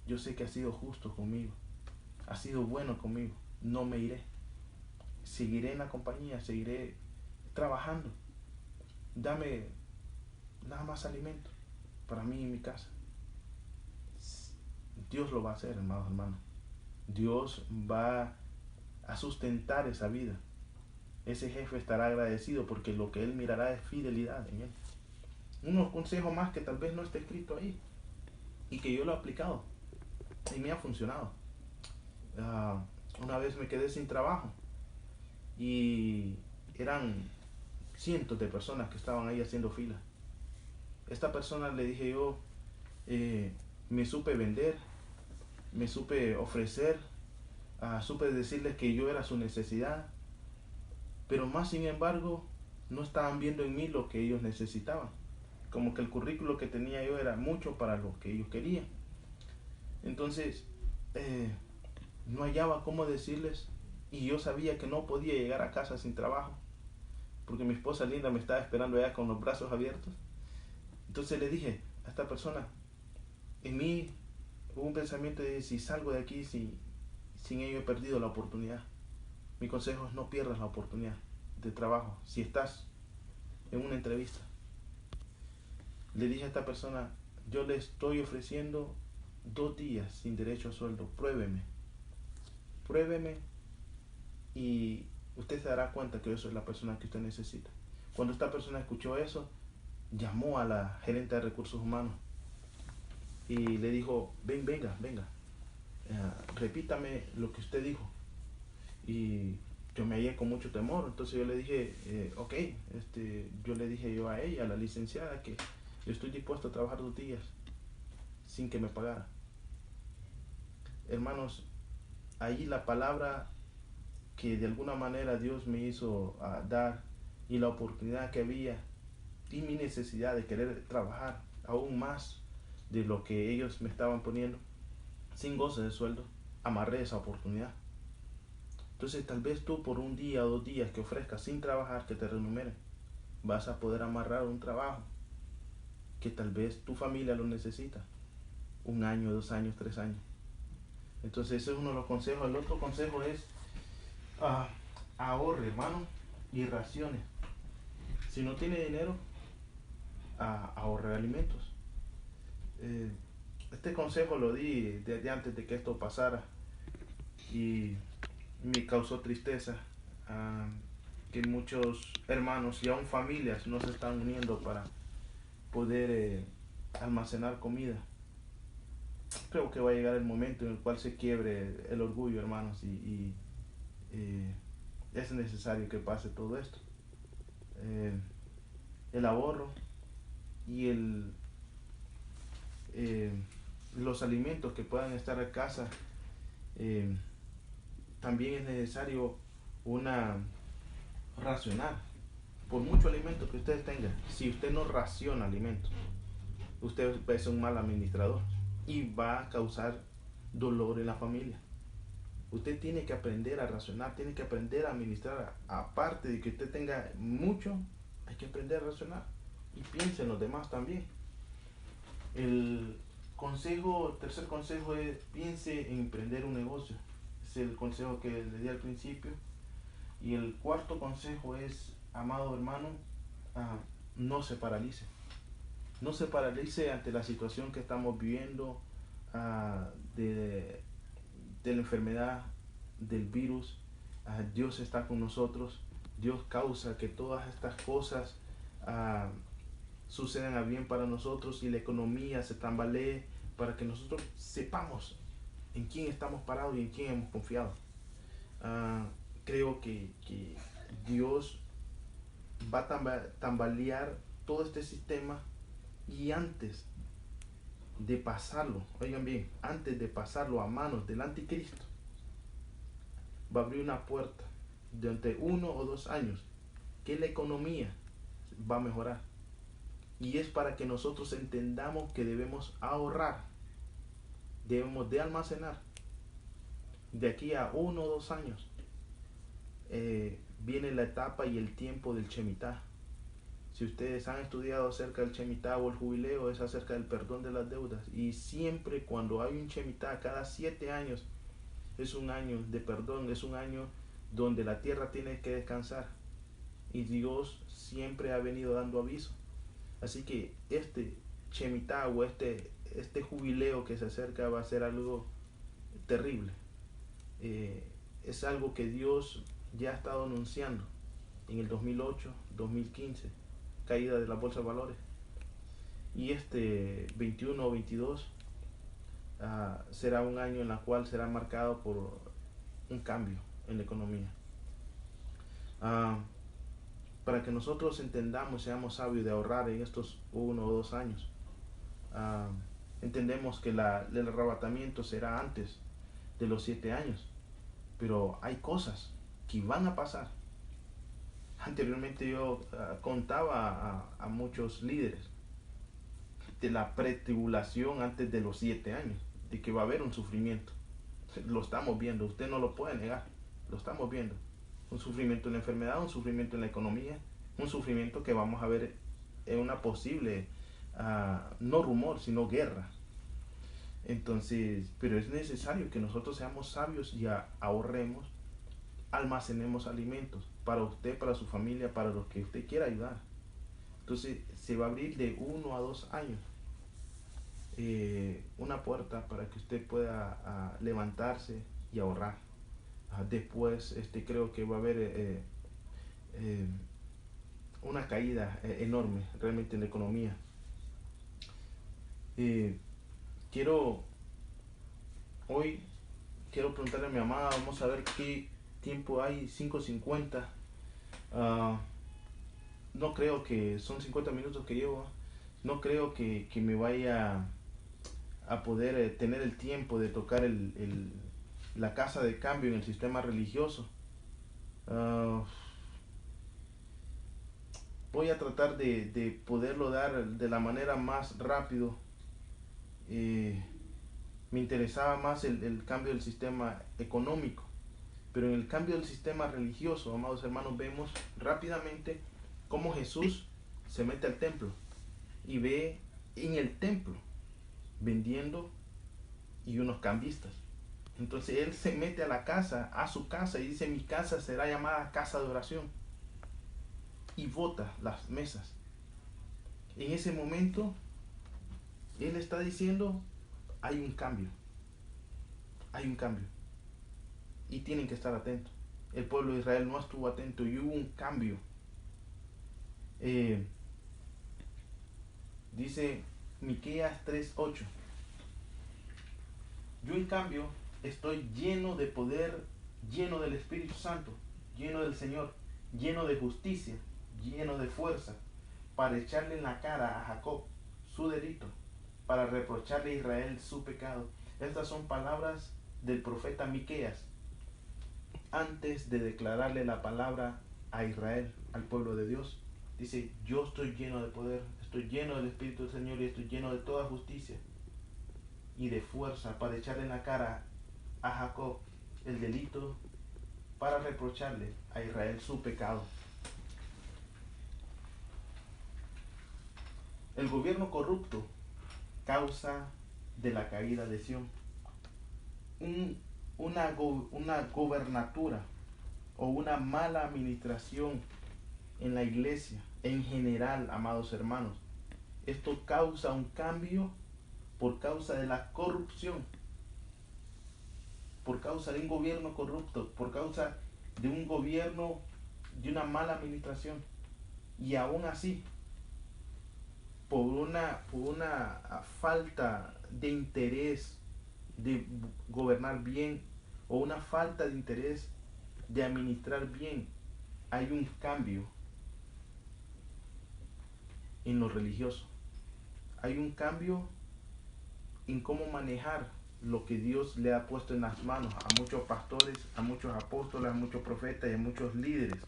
yo sé que has sido justo conmigo, has sido bueno conmigo, no me iré, seguiré en la compañía, seguiré trabajando, dame nada más alimento para mí y mi casa. Dios lo va a hacer, hermanos. Dios va a sustentar esa vida. Ese jefe estará agradecido porque lo que él mirará es fidelidad en él. Unos consejos más que tal vez no esté escrito ahí y que yo lo he aplicado y me ha funcionado. Una vez me quedé sin trabajo y eran cientos de personas que estaban ahí haciendo fila. Esta persona le dije yo, me supe vender, me supe ofrecer, supe decirles que yo era su necesidad, pero más sin embargo no estaban viendo en mí lo que ellos necesitaban. Como que el currículo que tenía yo era mucho para lo que ellos querían. Entonces no hallaba cómo decirles y yo sabía que no podía llegar a casa sin trabajo porque mi esposa linda me estaba esperando allá con los brazos abiertos. Entonces le dije a esta persona, en mí hubo un pensamiento de si salgo de aquí sin ello he perdido la oportunidad. Mi consejo es no pierdas la oportunidad de trabajo. Si estás en una entrevista, le dije a esta persona, yo le estoy ofreciendo 2 días sin derecho a sueldo, pruébeme y usted se dará cuenta que yo soy la persona que usted necesita. Cuando esta persona escuchó eso, llamó a la gerente de recursos humanos y le dijo, venga, repítame lo que usted dijo. Y yo me hallé con mucho temor, entonces yo le dije, ok, yo le dije yo a ella, a la licenciada, que yo estoy dispuesto a trabajar 2 días sin que me pagara. Hermanos, ahí la palabra que de alguna manera Dios me hizo dar y la oportunidad que había y mi necesidad de querer trabajar aún más de lo que ellos me estaban poniendo sin goce de sueldo, amarré esa oportunidad. Entonces tal vez tú por 1 día o 2 días que ofrezcas sin trabajar, que te remuneren, vas a poder amarrar un trabajo que tal vez tu familia lo necesita, 1 año, 2 años, 3 años. Entonces ese es uno de los consejos. El otro consejo es ahorre, hermano, y raciones. Si no tiene dinero, ahorre alimentos. Este consejo lo di desde antes de que esto pasara y me causó tristeza que muchos hermanos y aún familias no se están uniendo poder almacenar comida. Creo que va a llegar el momento en el cual se quiebre el orgullo, hermanos, y es necesario que pase todo esto. El ahorro y los alimentos que puedan estar en casa, también es necesario racionar. Por mucho alimento que usted tenga, si usted no raciona alimentos, usted es un mal administrador y va a causar dolor en la familia. Usted tiene que aprender a racionar, tiene que aprender a administrar. Aparte de que usted tenga mucho, hay que aprender a racionar. Y piense en los demás también. El tercer consejo es: piense en emprender un negocio. Es el consejo que le di al principio. Y el cuarto consejo es, amado hermano, no se paralice. No se paralice ante la situación que estamos viviendo, de la enfermedad, del virus. Dios está con nosotros. Dios causa que todas estas cosas sucedan a bien para nosotros, y la economía se tambalee, para que nosotros sepamos en quién estamos parados y en quién hemos confiado. Creo que Dios va a tambalear todo este sistema, y antes de pasarlo, oigan bien, antes de pasarlo a manos del anticristo, va a abrir una puerta durante 1 o 2 años que la economía va a mejorar. Y es para que nosotros entendamos que debemos ahorrar, debemos de almacenar. De aquí a 1 o 2 años viene la etapa y el tiempo del Shemitah. Si ustedes han estudiado acerca del Shemitah o el jubileo, es acerca del perdón de las deudas. Y siempre cuando hay un Shemitah, cada 7 años, es un año de perdón, es un año donde la tierra tiene que descansar. Y Dios siempre ha venido dando aviso. Así que este Shemitah o este jubileo que se acerca va a ser algo terrible. Es algo que Dios ya ha estado anunciando en el 2008, 2015, caída de la bolsa de valores. Y este 21 o 22 será un año en el cual será marcado por un cambio en la economía. Para que nosotros entendamos, seamos sabios de ahorrar en estos 1 o 2 años. Entendemos que el arrebatamiento será antes de los 7 años, pero hay cosas que van a pasar. Anteriormente yo contaba a muchos líderes de la pretribulación antes de los 7 años, de que va a haber un sufrimiento. Lo estamos viendo, usted no lo puede negar, lo estamos viendo. Un sufrimiento en la enfermedad, un sufrimiento en la economía, un sufrimiento que vamos a ver en una posible, no rumor, sino guerra. Entonces, pero es necesario que nosotros seamos sabios y ahorremos, almacenemos alimentos para usted, para su familia, para los que usted quiera ayudar. Entonces se va a abrir de 1 a 2 años una puerta para que usted pueda levantarse y ahorrar. Después creo que va a haber una caída enorme realmente en la economía. Hoy quiero preguntarle a mi amada, vamos a ver qué tiempo hay, 5:50. No creo que son 50 minutos que llevo. No creo que me vaya a poder tener el tiempo de tocar la casa de cambio en el sistema religioso. Voy a tratar de poderlo dar de la manera más rápido. Me interesaba más el cambio del sistema económico, pero en el cambio del sistema religioso, amados hermanos, vemos rápidamente cómo Jesús se mete al templo y ve en el templo vendiendo y unos cambistas. Entonces él se mete a su casa, y dice: mi casa será llamada casa de oración, y bota las mesas. En ese momento él está diciendo: hay un cambio, y tienen que estar atentos. El pueblo de Israel no estuvo atento y hubo un cambio. Dice Miqueas 3:8. Yo en cambio estoy lleno de poder, lleno del Espíritu Santo, lleno del Señor, lleno de justicia, lleno de fuerza, para echarle en la cara a Jacob su delito, para reprocharle a Israel su pecado. Estas son palabras del profeta Miqueas antes de declararle la palabra a Israel, al pueblo de Dios. Dice, yo estoy lleno de poder, estoy lleno del Espíritu del Señor y estoy lleno de toda justicia y de fuerza para echarle en la cara a Jacob el delito, para reprocharle a Israel su pecado. El gobierno corrupto, causa de la caída de Sión. Una gobernatura o una mala administración en la iglesia en general, amados hermanos, esto causa un cambio por causa de la corrupción, por causa de un gobierno corrupto, por causa de un gobierno, de una mala administración. Y aún así, por una falta de interés de gobernar bien, o una falta de interés de administrar bien, hay un cambio en lo religioso. Hay un cambio en cómo manejar lo que Dios le ha puesto en las manos a muchos pastores, a muchos apóstoles, a muchos profetas y a muchos líderes.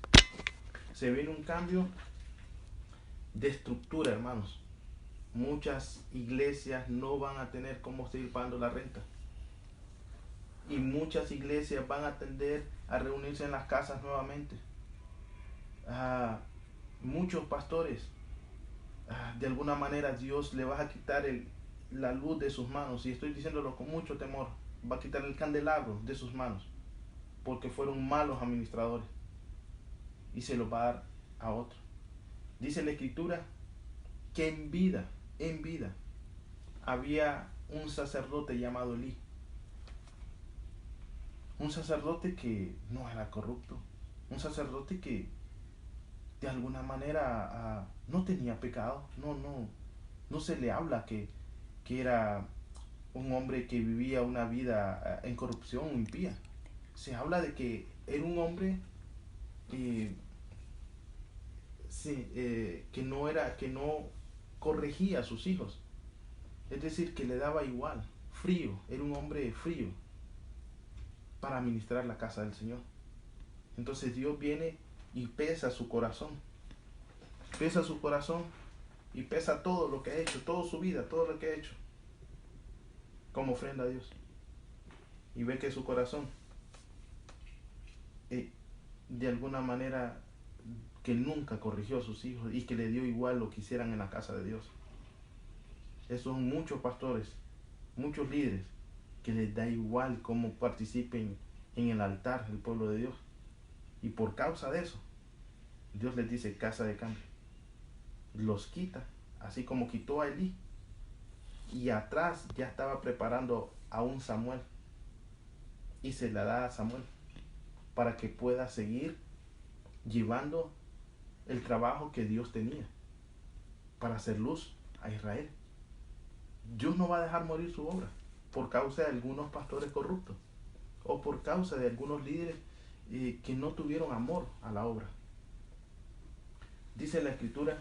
Se ve un cambio de estructura, hermanos. Muchas iglesias no van a tener cómo seguir pagando la renta. Y muchas iglesias van a tender a reunirse en las casas nuevamente. Muchos pastores, de alguna manera Dios le va a quitar la luz de sus manos. Y estoy diciéndolo con mucho temor. Va a quitar el candelabro de sus manos, porque fueron malos administradores, y se lo va a dar a otro. Dice la Escritura que en vida había un sacerdote llamado Elí. Un sacerdote que no era corrupto. Un sacerdote que de alguna manera no tenía pecado. No se le habla que era un hombre que vivía una vida en corrupción o impía. Se habla de que era un hombre que no corregía a sus hijos. Es decir, que le daba igual, frío. Era un hombre frío para administrar la casa del Señor. Entonces Dios viene y pesa su corazón. Pesa su corazón y pesa todo lo que ha hecho, toda su vida, todo lo que ha hecho, como ofrenda a Dios. Y ve que su corazón, de alguna manera, que nunca corrigió a sus hijos y que le dio igual lo que hicieran en la casa de Dios. Esos son muchos pastores, muchos líderes, que les da igual cómo participen en el altar del pueblo de Dios. Y por causa de eso, Dios les dice casa de cambio. Los quita, así como quitó a Elí. Y atrás ya estaba preparando a un Samuel. Y se la da a Samuel para que pueda seguir llevando el trabajo que Dios tenía para hacer luz a Israel. Dios no va a dejar morir su obra por causa de algunos pastores corruptos o por causa de algunos líderes que no tuvieron amor a la obra. Dice la Escritura: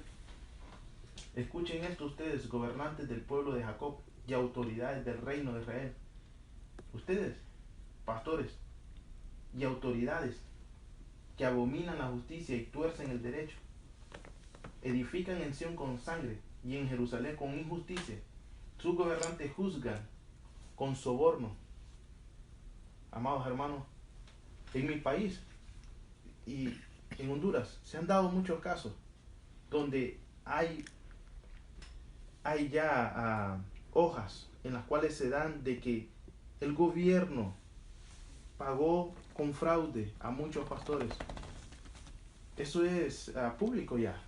escuchen esto ustedes, gobernantes del pueblo de Jacob y autoridades del reino de Israel. Ustedes, pastores y autoridades que abominan la justicia y tuercen el derecho, edifican en Sión con sangre y en Jerusalén con injusticia. Sus gobernantes juzgan con soborno. Amados hermanos, en mi país y en Honduras se han dado muchos casos donde hay ya hojas en las cuales se dan de que el gobierno pagó con fraude a muchos pastores. Eso es público ya.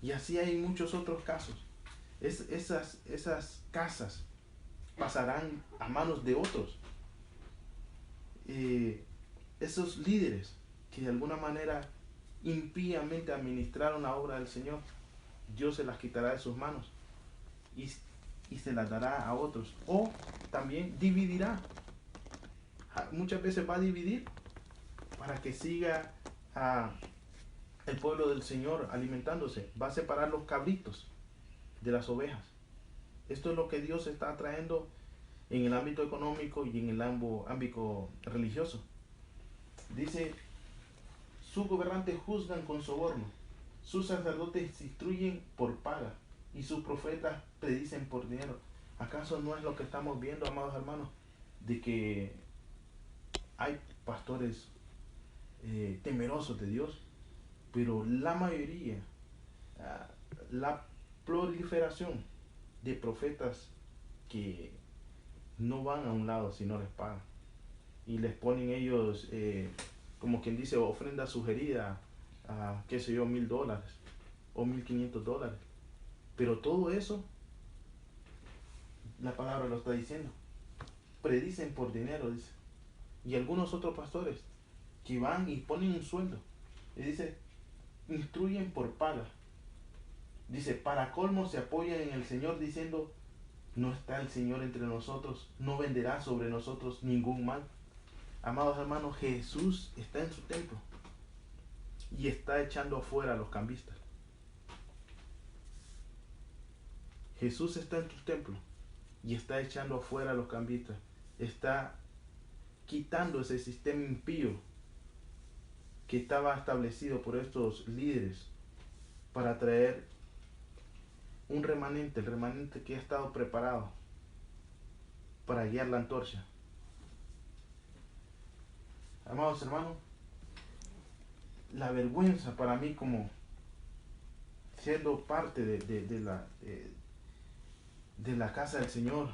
Y así hay muchos otros casos. Esas casas pasarán a manos de otros. Esos líderes que de alguna manera impíamente administraron la obra del Señor, Dios se las quitará de sus manos y, y se las dará a otros. O también dividirá. Muchas veces va a dividir para que siga el pueblo del Señor alimentándose. Va a separar los cabritos de las ovejas. Esto es lo que Dios está trayendo en el ámbito económico y en el ámbito religioso. Dice, sus gobernantes juzgan con soborno, sus sacerdotes instruyen por paga y sus profetas predicen por dinero. ¿Acaso no es lo que estamos viendo, amados hermanos? De que hay pastores temerosos de Dios, pero la mayoría, la proliferación de profetas que no van a un lado si no les pagan. Y les ponen ellos, como quien dice, ofrenda sugerida a, qué sé yo, $1,000 o $1,500. Pero todo eso, la palabra lo está diciendo. Predicen por dinero, dice. Y algunos otros pastores que van y ponen un sueldo. Y dice, instruyen por paga. Dice, para colmo se apoyan en el Señor diciendo, no está el Señor entre nosotros, no venderá sobre nosotros ningún mal. Amados hermanos, Jesús está en su templo y está echando afuera a los cambistas. Jesús está en tu templo y está echando afuera a los cambistas. Está quitando ese sistema impío que estaba establecido por estos líderes para traer un remanente, el remanente que ha estado preparado para guiar la antorcha. Amados hermanos, la vergüenza para mí como siendo parte de la casa del Señor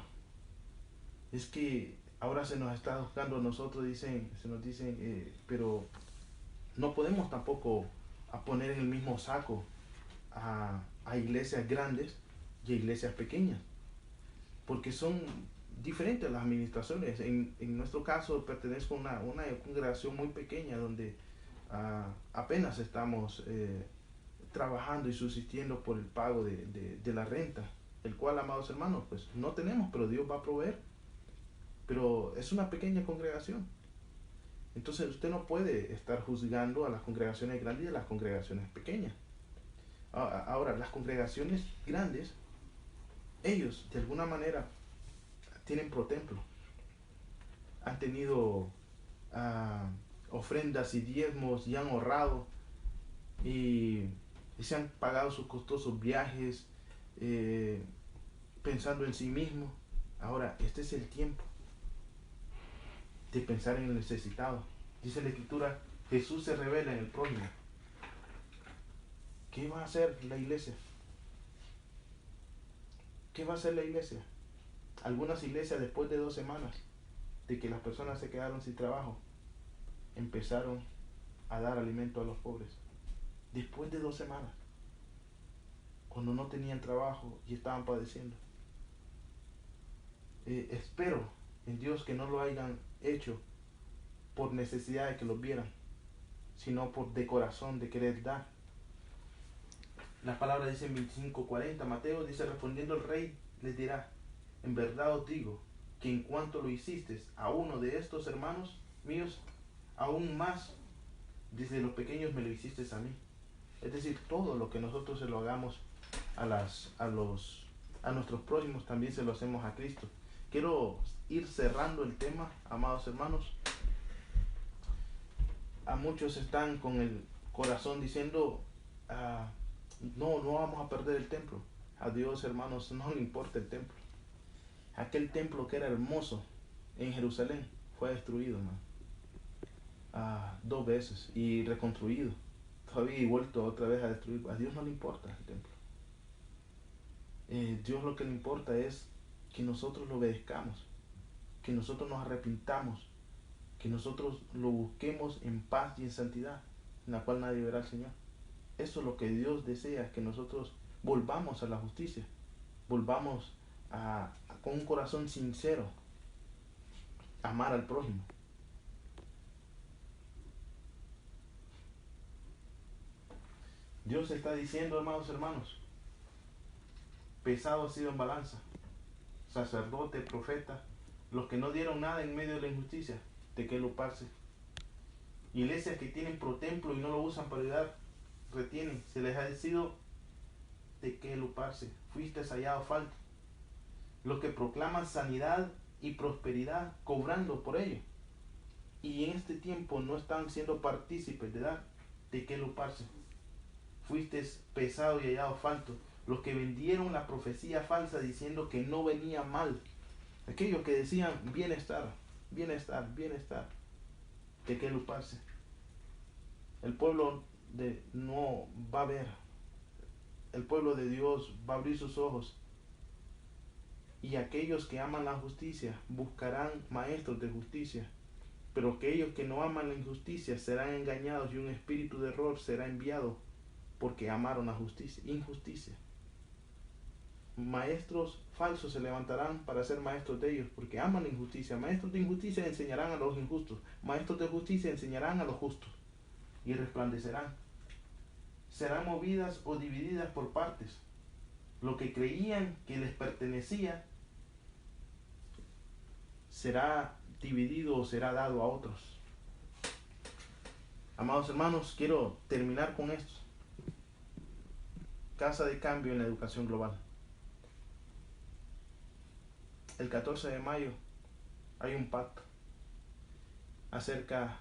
es que ahora se nos está buscando a nosotros, se nos dicen, pero no podemos tampoco poner en el mismo saco a iglesias grandes y a iglesias pequeñas, porque son diferentes las administraciones. En nuestro caso pertenezco a una congregación muy pequeña donde apenas estamos trabajando y subsistiendo por el pago de la renta, el cual, amados hermanos, pues no tenemos, pero Dios va a proveer. Pero es una pequeña congregación. Entonces usted no puede estar juzgando a las congregaciones grandes y a las congregaciones pequeñas. Ahora, las congregaciones grandes, ellos de alguna manera tienen pro templo. Han tenido ofrendas y diezmos y han ahorrado y se han pagado sus costosos viajes pensando en sí mismos. Ahora, este es el tiempo de pensar en el necesitado. Dice la Escritura, Jesús se revela en el prójimo. ¿Qué va a hacer la iglesia? ¿Qué va a hacer la iglesia? Algunas iglesias, después de 2 semanas de que las personas se quedaron sin trabajo, empezaron a dar alimento a los pobres. Después de 2 semanas, cuando no tenían trabajo y estaban padeciendo. Espero en Dios que no lo hayan hecho por necesidad de que los vieran, sino por de corazón, de querer dar. La palabra dice en 25:40, Mateo dice, respondiendo el rey les dirá, en verdad os digo, que en cuanto lo hiciste a uno de estos hermanos míos, aún más, dice, los pequeños me lo hiciste a mí. Es decir, todo lo que nosotros se lo hagamos a nuestros prójimos, también se lo hacemos a Cristo. Quiero ir cerrando el tema, amados hermanos. A muchos están con el corazón diciendo, no vamos a perder el templo. A Dios, hermanos, no le importa el templo. Aquel templo que era hermoso en Jerusalén fue destruido, hermano, 2 veces y reconstruido. Todavía y vuelto otra vez a destruir. A Dios no le importa el templo. Dios lo que le importa es que nosotros lo obedezcamos, que nosotros nos arrepintamos, que nosotros lo busquemos en paz y en santidad, en la cual nadie verá al Señor. Eso es lo que Dios desea, que nosotros volvamos a la justicia, volvamos con un corazón sincero, amar al prójimo. Dios está diciendo, amados hermanos, pesado ha sido en balanza. Sacerdote, profeta, los que no dieron nada en medio de la injusticia, ¿de qué luparse? Iglesias que tienen pro templo y no lo usan para ayudar, retienen, se les ha decidido de qué luparse. Fuiste hallado falto. Los que proclaman sanidad y prosperidad, cobrando por ello, y en este tiempo no están siendo partícipes de dar, ¿de qué luparse? Fuiste pesado y hallado falto. Los que vendieron la profecía falsa diciendo que no venía mal, aquellos que decían bienestar, bienestar, bienestar, ¿de qué luparse? El pueblo no va a ver, el pueblo de Dios va a abrir sus ojos, y aquellos que aman la justicia buscarán maestros de justicia, pero aquellos que no aman la injusticia serán engañados, y un espíritu de error será enviado porque amaron la justicia, injusticia. Maestros falsos se levantarán para ser maestros de ellos porque aman la injusticia. Maestros de injusticia enseñarán a los injustos, maestros de justicia enseñarán a los justos, y resplandecerán. Serán movidas o divididas por partes. Lo que creían que les pertenecía será dividido o será dado a otros. Amados hermanos, quiero terminar con esto. Casa de cambio en la educación global. El 14 de mayo hay un pacto acerca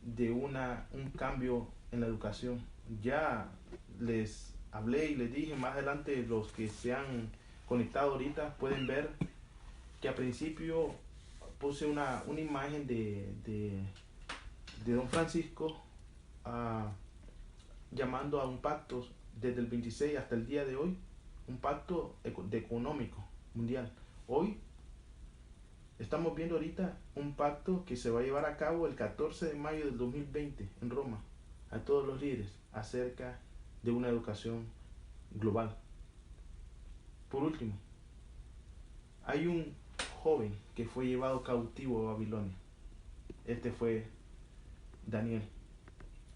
de un cambio en la educación. Ya les hablé y les dije, más adelante los que se han conectado ahorita pueden ver que al principio puse una imagen de don Francisco llamando a un pacto desde el 26 hasta el día de hoy, un pacto económico mundial. Hoy estamos viendo ahorita un pacto que se va a llevar a cabo el 14 de mayo del 2020 en Roma, a todos los líderes, acerca de una educación global. Por último, hay un joven que fue llevado cautivo a Babilonia. Este fue Daniel.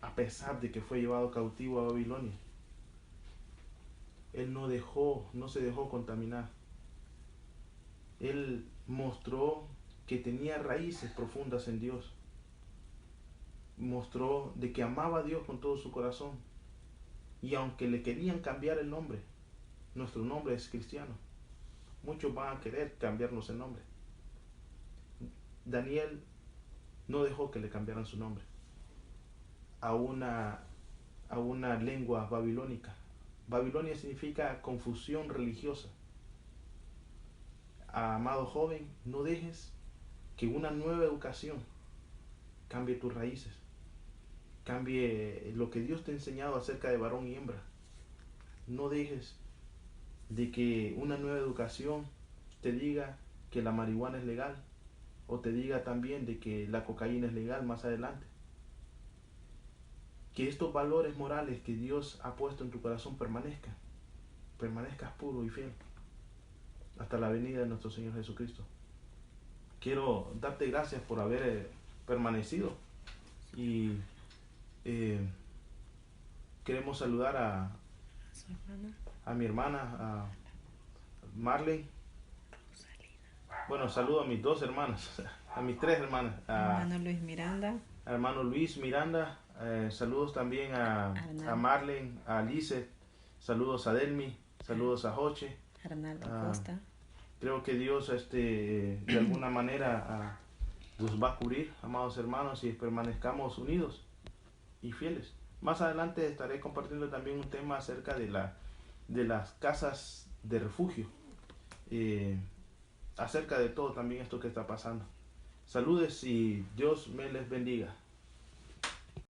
A pesar de que fue llevado cautivo a Babilonia, él no se dejó contaminar. Él mostró que tenía raíces profundas en Dios. Mostró de que amaba a Dios con todo su corazón. Y aunque le querían cambiar el nombre, nuestro nombre es cristiano, muchos van a querer cambiarnos el nombre. Daniel no dejó que le cambiaran su nombre a una lengua babilónica. Babilonia significa confusión religiosa. Amado joven, no dejes que una nueva educación cambie tus raíces, cambie lo que Dios te ha enseñado acerca de varón y hembra. No dejes de que una nueva educación te diga que la marihuana es legal, o te diga también de que la cocaína es legal más adelante. Que estos valores morales que Dios ha puesto en tu corazón permanezcas puro y fiel hasta la venida de nuestro Señor Jesucristo. Quiero darte gracias por haber permanecido, y queremos saludar a mi hermana, a Marlene. Bueno, saludo a mis dos hermanas, a mis tres hermanas. Hermano Luis Miranda. Hermano Luis Miranda. Saludos también a Marlene, a Lizeth. Saludos a Delmi. Saludos a Joche. Arnaldo Costa. Creo que Dios de alguna manera nos va a cubrir, amados hermanos, y permanezcamos unidos y fieles. Más adelante estaré compartiendo también un tema acerca de las casas de refugio, acerca de todo también esto que está pasando. Saludes y Dios me les bendiga.